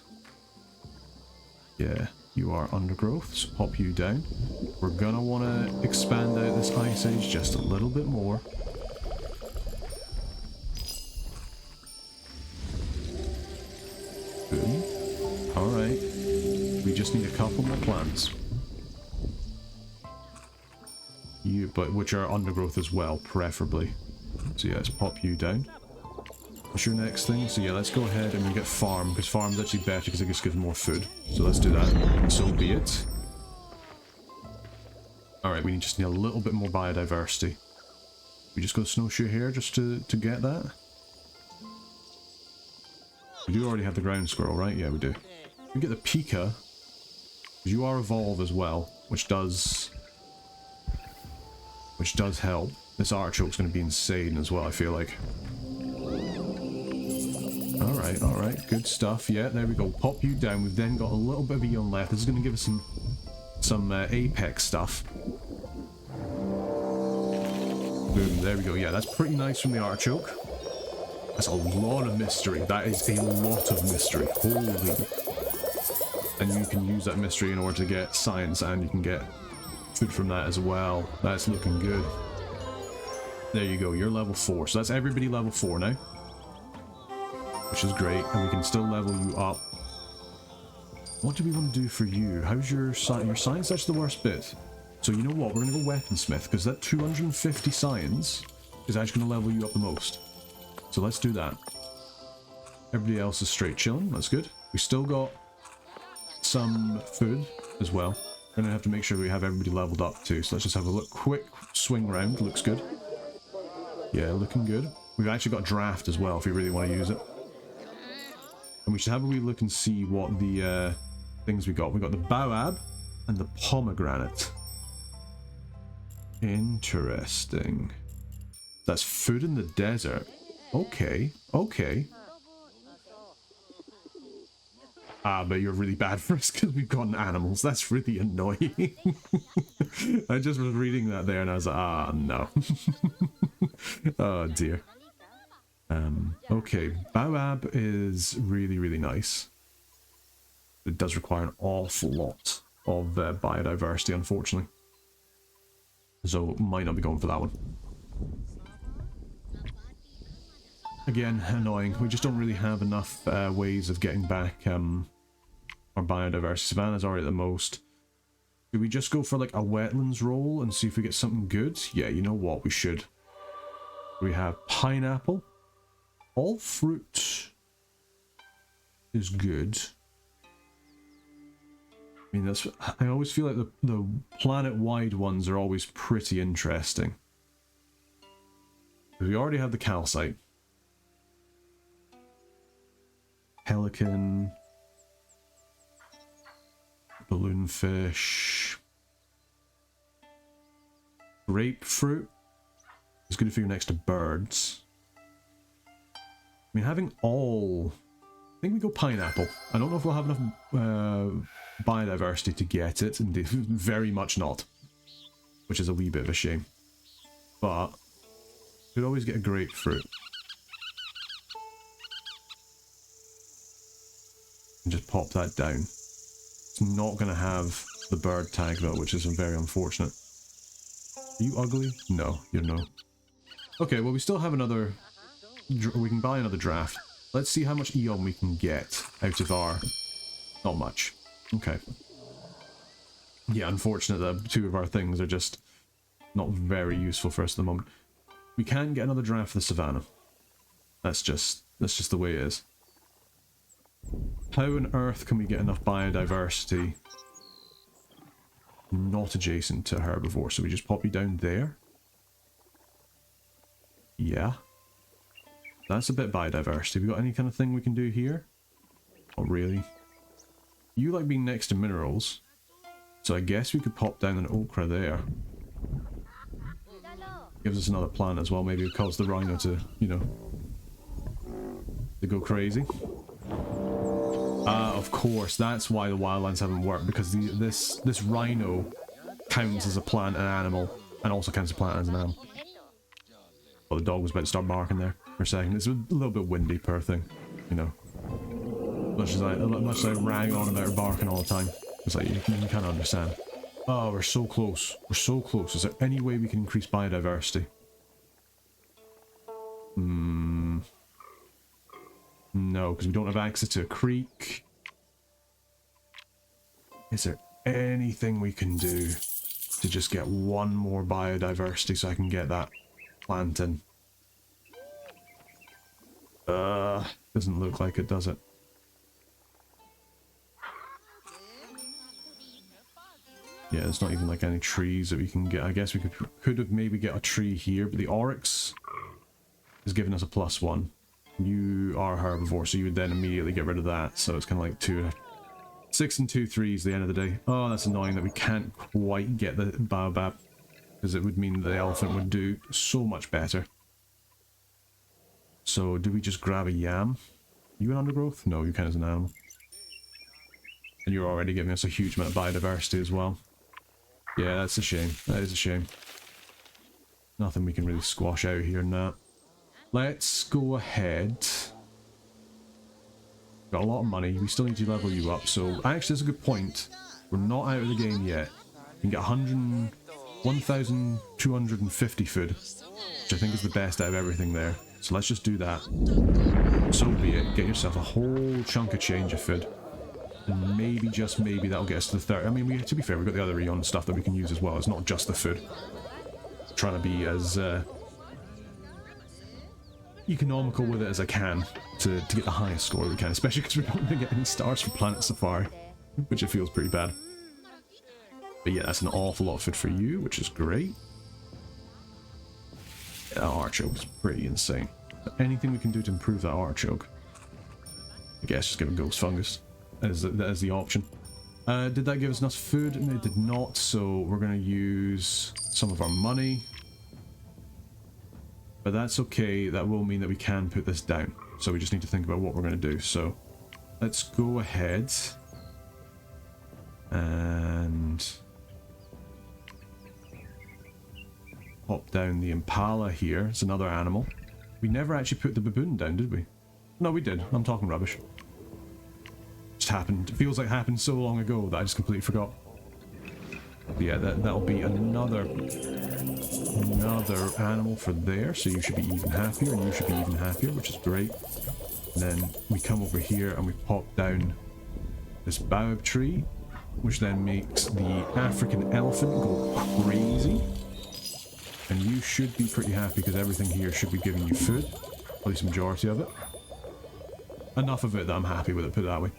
Yeah, you are undergrowth, so pop you down. We're gonna want to expand out this Ice Age just a little bit more. Boom. Alright. We just need a couple more plants. But which are undergrowth as well, preferably. So yeah, let's pop you down. What's your next thing? So yeah, let's go ahead and we get farm, because farm's actually better because it just gives more food. So let's do that. So be it. Alright, we just need a little bit more biodiversity. We just go snowshoe here just to get that. We do already have the ground squirrel, right? Yeah, we do. We get the Pika. You are evolve as well, which does help. This artichoke's going to be insane as well, I feel like. Alright, good stuff. Yeah, there we go. Pop you down. We've then got a little bit of Eon left. This is going to give us some Apex stuff. Boom, there we go. Yeah, that's pretty nice from the artichoke. That's a lot of mystery. That is a lot of mystery. Holy. And you can use that mystery in order to get science, and you can get food from that as well. That's looking good. There you go, you're level 4. So that's everybody level 4 now. Which is great, and we can still level you up. What do we want to do for you? How's your science? Your science, that's the worst bit. So you know what, we're going to go weaponsmith, because that 250 science is actually going to level you up the most. So let's do that. Everybody else is straight chilling, that's good. We still got some food as well. We're going to have to make sure we have everybody leveled up too. So let's just have a look, quick swing round, looks good. Yeah, looking good. We've actually got draft as well if you really want to use it. And we should have a wee look and see what the things we got. We got the baobab and the pomegranate. Interesting. That's food in the desert. Okay, okay. Ah, but you're really bad for us because we've got animals. That's really annoying. I just was reading that there and I was like, ah, no. Oh, dear. Okay, baobab is really, really nice. It does require an awful lot of biodiversity, unfortunately. So, might not be going for that one. Again, annoying. We just don't really have enough ways of getting back our biodiversity. Savannah's already at the most. Do we just go for like a wetlands roll and see if we get something good? Yeah, you know what? We should. We have pineapple. All fruit is good. I mean, that's. I always feel like the planet-wide ones are always pretty interesting. We already have the calcite. Pelican. Balloonfish. Grapefruit is good if you're next to birds. I mean, having all I think we go pineapple. I don't know if we'll have enough biodiversity to get it, and very much not. Which is a wee bit of a shame. But we'd always get a grapefruit. And just pop that down. It's not going to have the bird tag though, which is very unfortunate. Are you ugly? No, you're no. Okay, well we still have another... We can buy another draft. Let's see how much Eon we can get out of our... Not much. Okay. Yeah, unfortunate that two of our things are just not very useful for us at the moment. We can get another draft for the savannah. That's just the way it is. How on earth can we get enough biodiversity not adjacent to herbivore? So we just pop you down there? Yeah. That's a bit biodiversity. We got any kind of thing we can do here? Not really. You like being next to minerals, so I guess we could pop down an okra there. Gives us another plant as well. Maybe it cause the rhino to, you know, to go crazy. Of course, that's why the wildlands haven't worked, because this rhino counts as a plant and animal, and also counts as a plant as an animal. Well, the dog was about to start barking there for a second. It's a little bit windy per thing, you know. Much as I rag on about her barking all the time. It's like, you can kind of understand. Oh, we're so close. We're so close. Is there any way we can increase biodiversity? No, because we don't have access to a creek. Is there anything we can do to just get one more biodiversity so I can get that planting? Doesn't look like it, does it? Yeah, there's not even like any trees that we can get. I guess we could have maybe get a tree here, but the oryx is giving us a +1. You are a herbivore, so you would then immediately get rid of that. So it's kind of like 6 and 2 3s at the end of the day. Oh, that's annoying that we can't quite get the baobab, because it would mean the elephant would do so much better. So do we just grab a yam? You an undergrowth? No, you count as an animal. And you're already giving us a huge amount of biodiversity as well. Yeah, that's a shame. That is a shame. Nothing we can really squash out here now. Let's go ahead. Got a lot of money. We still need to level you up. So actually, that's a good point. We're not out of the game yet. You can get 1,250 food, which I think is the best out of everything there. So let's just do that. So be it. Get yourself a whole chunk of change of food. And maybe, just maybe, that'll get us to the 30. I mean, to be fair, we've got the other Eon stuff that we can use as well. It's not just the food. Trying to be as economical with it as I can to get the highest score we can, especially because we don't even get any stars for Planet Safari, which it feels pretty bad. But yeah, that's an awful lot of food for you, which is great. Yeah, that artichoke is pretty insane. But anything we can do to improve that artichoke? I guess just give it ghost fungus as the option. Did that give us enough food? No, it did not, so we're going to use some of our money. But that's okay, that will mean that we can put this down. So we just need to think about what we're going to do. So let's go ahead and pop down the impala here. It's another animal. We never actually put the baboon down, did we? No, we did. I'm talking rubbish. Just happened. It feels like it happened so long ago that I just completely forgot. But yeah, that'll be another animal for there, so you should be even happier, and you should be even happier, which is great. And then we come over here and we pop down this baobab tree, which then makes the African elephant go crazy. And you should be pretty happy because everything here should be giving you food, at least the majority of it. Enough of it that I'm happy with it, put it that way.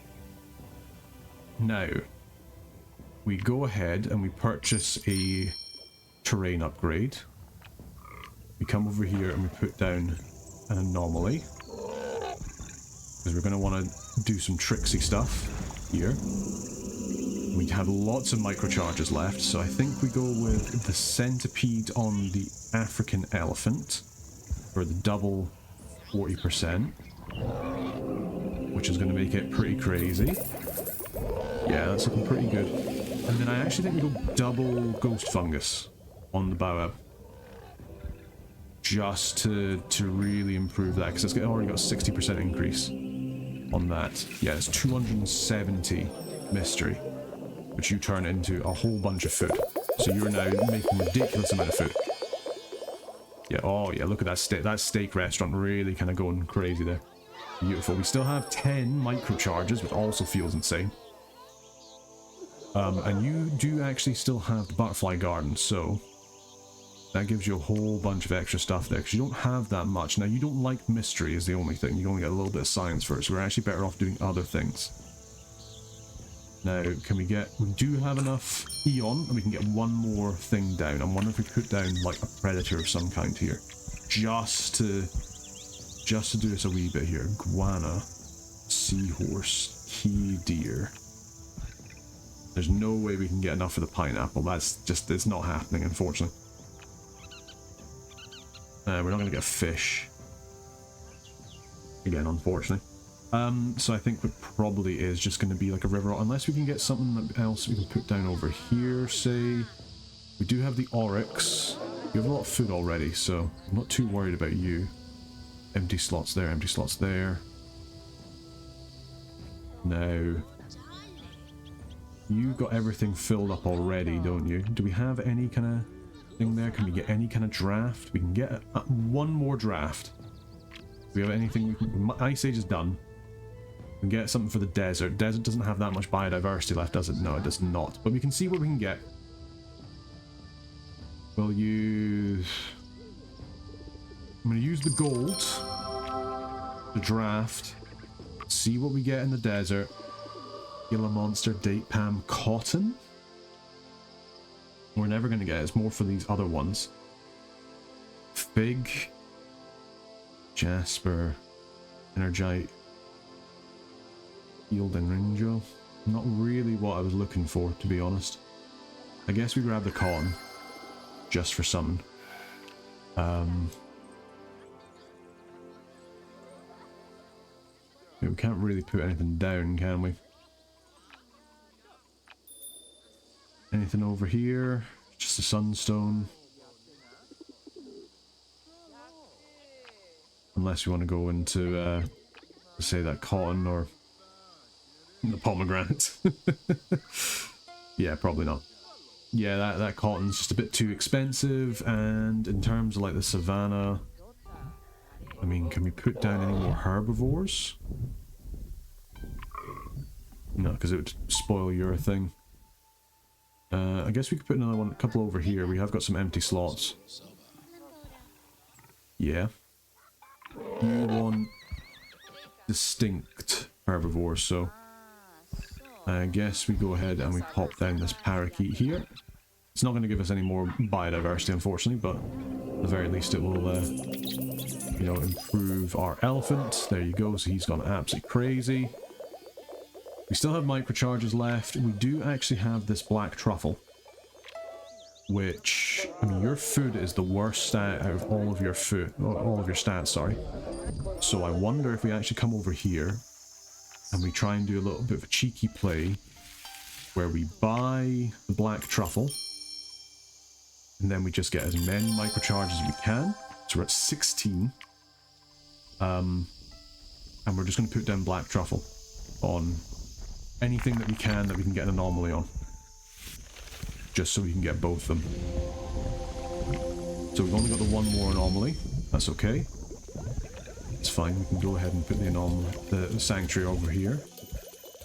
Now, we go ahead and we purchase a terrain upgrade. We come over here and we put down an anomaly, because we're going to want to do some tricksy stuff here. We have lots of microcharges left, so I think we go with the centipede on the African elephant for the double 40%. which is going to make it pretty crazy. Yeah, that's looking pretty good. And then I actually think we go double ghost fungus on the biome, just to really improve that, because it's already got a 60% increase on that. Yeah, it's 270 mystery, which you turn into a whole bunch of food. So you're now making a ridiculous amount of food. Yeah, oh yeah, look at that steak restaurant really kind of going crazy there. Beautiful. We still have 10 microcharges, which also feels insane. And you do actually still have the butterfly garden, so that gives you a whole bunch of extra stuff there, because you don't have that much. Now, you don't like mystery is the only thing. You only get a little bit of science for it, so we're actually better off doing other things. Now, we do have enough Eon, and we can get one more thing down. I'm wondering if we put down, like, a predator of some kind here. Just to do us a wee bit here. Iguana, seahorse, key deer. There's no way we can get enough for the pineapple. It's not happening, unfortunately. We're not going to get fish. Again, unfortunately. So I think it probably is just going to be like a river, unless we can get something else we can put down over here, say. We do have the oryx. You have a lot of food already, so I'm not too worried about you. Empty slots there, empty slots there. Now, you've got everything filled up already, don't you? Do we have any kind of thing there? Can we get any kind of draft? We can get one more draft. Do we have anything we can... Ice Age is done. We can get something for the desert. Desert doesn't have that much biodiversity left, does it? No, it does not. But we can see what we can get. We'll use... I'm going to use the gold, the draft, see what we get in the desert. Gila monster, date palm, cotton. We're never going to get it. It's more for these other ones. Fig, jasper, energite, yield and ringo. Not really what I was looking for, to be honest. I guess we grab the cotton just for something. We can't really put anything down, can we? Anything over here? Just a sunstone. Unless you want to go into, say, that cotton or the pomegranate. Yeah, probably not. Yeah, that cotton's just a bit too expensive, and in terms of like the savannah, I mean, can we put down any more herbivores? No, because it would spoil your thing. I guess we could put another one, a couple over here. We have got some empty slots. Yeah. You want distinct herbivores, so I guess we go ahead and we pop down this parakeet here. It's not going to give us any more biodiversity, unfortunately, but at the very least it will, you know, improve our elephant. There you go, so he's gone absolutely crazy. We still have microcharges left. We do actually have this black truffle, which, I mean, your food is the worst stat out of all of your food, all of your stats, sorry. So I wonder if we actually come over here and we try and do a little bit of a cheeky play where we buy the black truffle and then we just get as many microcharges as we can. So we're at 16. And we're just going to put down black truffle on anything that we can get an anomaly on. Just so we can get both of them. So we've only got the one more anomaly. That's okay. It's fine. We can go ahead and put the anomaly, the sanctuary over here.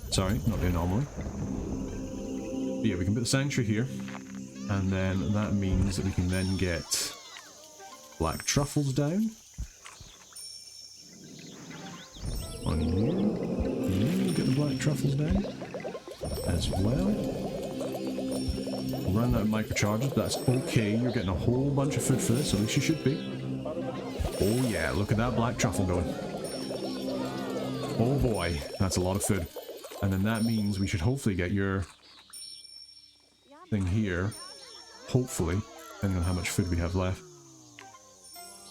Sorry, not the anomaly. But yeah, we can put the sanctuary here. And then that means that we can then get black truffles down. On here. Get the black truffles down. As well. We'll run out of microcharges, but that's okay. You're getting a whole bunch of food for this, at least you should be. Oh yeah, look at that black truffle going. Oh boy, that's a lot of food. And then that means we should hopefully get your thing here. Hopefully, depending on how much food we have left.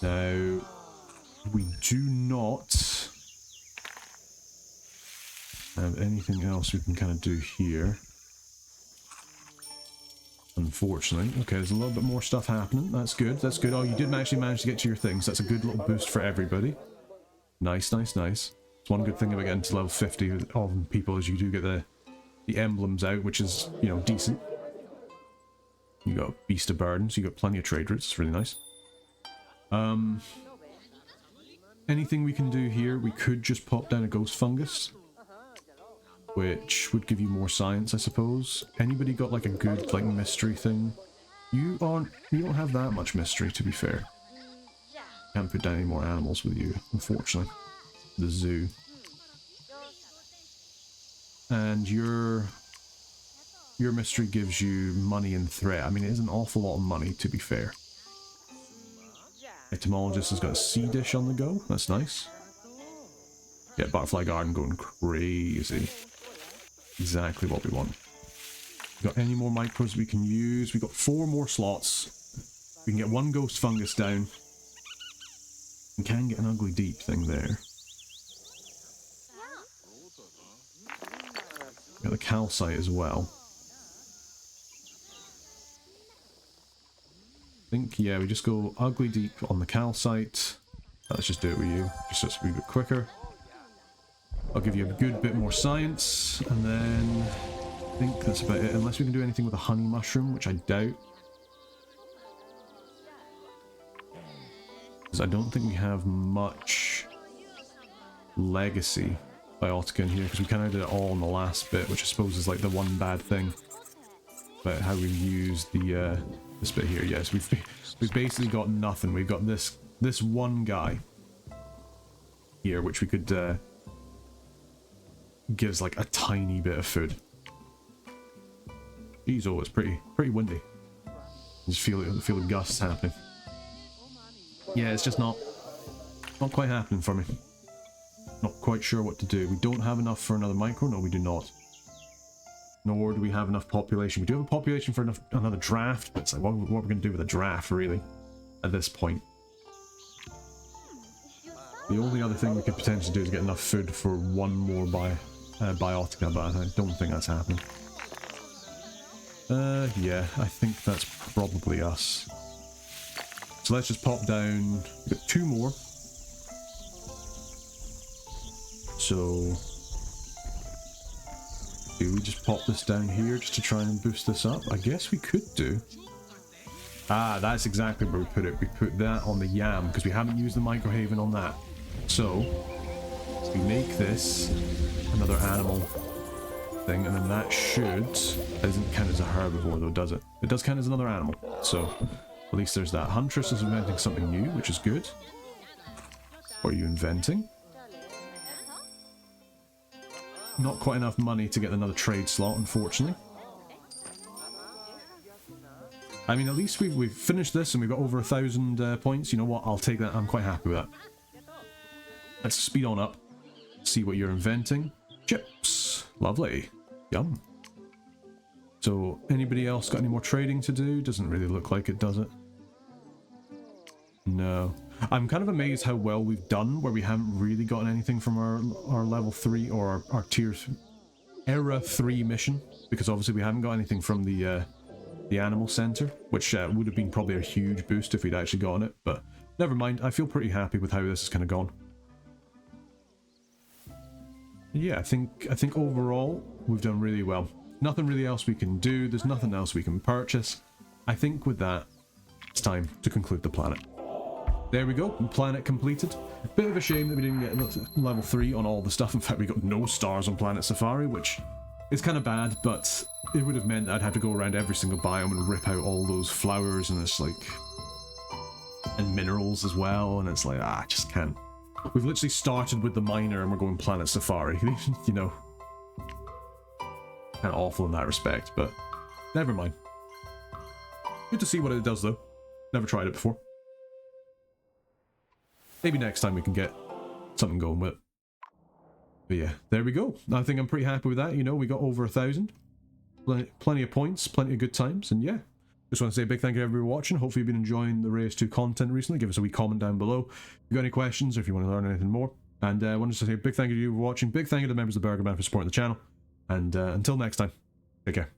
Now, we do not Anything else we can kind of do here? Unfortunately. Okay, there's a little bit more stuff happening. That's good, that's good. Oh, you did actually manage to get to your things. That's a good little boost for everybody. Nice, nice, nice. It's one good thing about getting to level 50 of people is you do get the emblems out, which is, you know, decent. You got Beast of Burdens, you got plenty of trade routes, it's really nice. Anything we can do here, we could just pop down a ghost fungus, which would give you more science, I suppose. Anybody got like a good like mystery thing? You don't have that much mystery, to be fair. Can't put down any more animals with you, unfortunately. The zoo. And your mystery gives you money and threat. I mean, it is an awful lot of money, to be fair. Etymologist has got a sea dish on the go. That's nice. Yeah, Butterfly Garden going crazy. Exactly what we want. Got any more micros we can use? We got 4 more slots. We can get 1 ghost fungus down. We can get an ugly deep thing there. Got the calcite as well. I think, yeah, we just go ugly deep on the calcite. Let's just do it with you, just a wee bit quicker. I'll give you a good bit more science, and then I think that's about it, unless we can do anything with a honey mushroom, which I doubt. Because I don't think we have much legacy biotica in here, because we kind of did it all in the last bit, which I suppose is like the one bad thing about how we use the this bit here. Yes, we've basically got nothing. We've got this one guy here, which we could gives like a tiny bit of food. Jeez, oh, it's pretty windy. Just feel the gusts happening. Yeah, it's just not quite happening for me. Not quite sure what to do. We don't have enough for another micro. No, we do not. Nor do we have enough population. We do have a population for another draft, but it's like, what we're going to do with a draft, really, at this point. The only other thing we could potentially do is get enough food for 1 more biotica, but I don't think that's happening. Yeah, I think that's probably us. So let's just pop down. We've got 2 more. So do we just pop this down here just to try and boost this up? I guess we could do. Ah, that's exactly where we put it. We put that on the yam because we haven't used the microhaven on that. So we make this another animal thing, and then that doesn't count as a herbivore though, does it? It does count as another animal, so at least there's that. Huntress is inventing something new, which is good. What are you inventing? Not quite enough money to get another trade slot, unfortunately. I mean, at least we've finished this and we've got over 1,000 points. You know what? I'll take that. I'm quite happy with that. Let's speed on up. See what you're inventing. Chips. Lovely. Yum. So, anybody else got any more trading to do? Doesn't really look like it, does it? No. I'm kind of amazed how well we've done, where we haven't really gotten anything from our level 3 or our tier era 3 mission, because obviously we haven't got anything from the animal center, which would have been probably a huge boost if we'd actually gotten it, but never mind. I feel pretty happy with how this has kind of gone. Yeah, I think overall we've done really well. Nothing really else we can do. There's nothing else we can purchase. I think with that, it's time to conclude the planet. There we go, planet completed. Bit of a shame that we didn't get level 3 on all the stuff. In fact, we got no stars on Planet Safari, which is kind of bad, but it would have meant I'd have to go around every single biome and rip out all those flowers, and it's like... and minerals as well, and it's like, I just can't. We've literally started with the miner and we're going Planet Safari, you know. Kind of awful in that respect, but never mind. Good to see what it does though. Never tried it before. Maybe next time we can get something going with it. But yeah, there we go. I think I'm pretty happy with that. You know, we got over 1,000. Plenty of points, plenty of good times, and yeah. Just want to say a big thank you to everybody watching. Hopefully you've been enjoying the Reus 2 content recently. Give us a wee comment down below. If you've got any questions or if you want to learn anything more, And I wanted to say a big thank you to you for watching, big thank you to the members of the Burger Band for supporting the channel, and until next time, take care.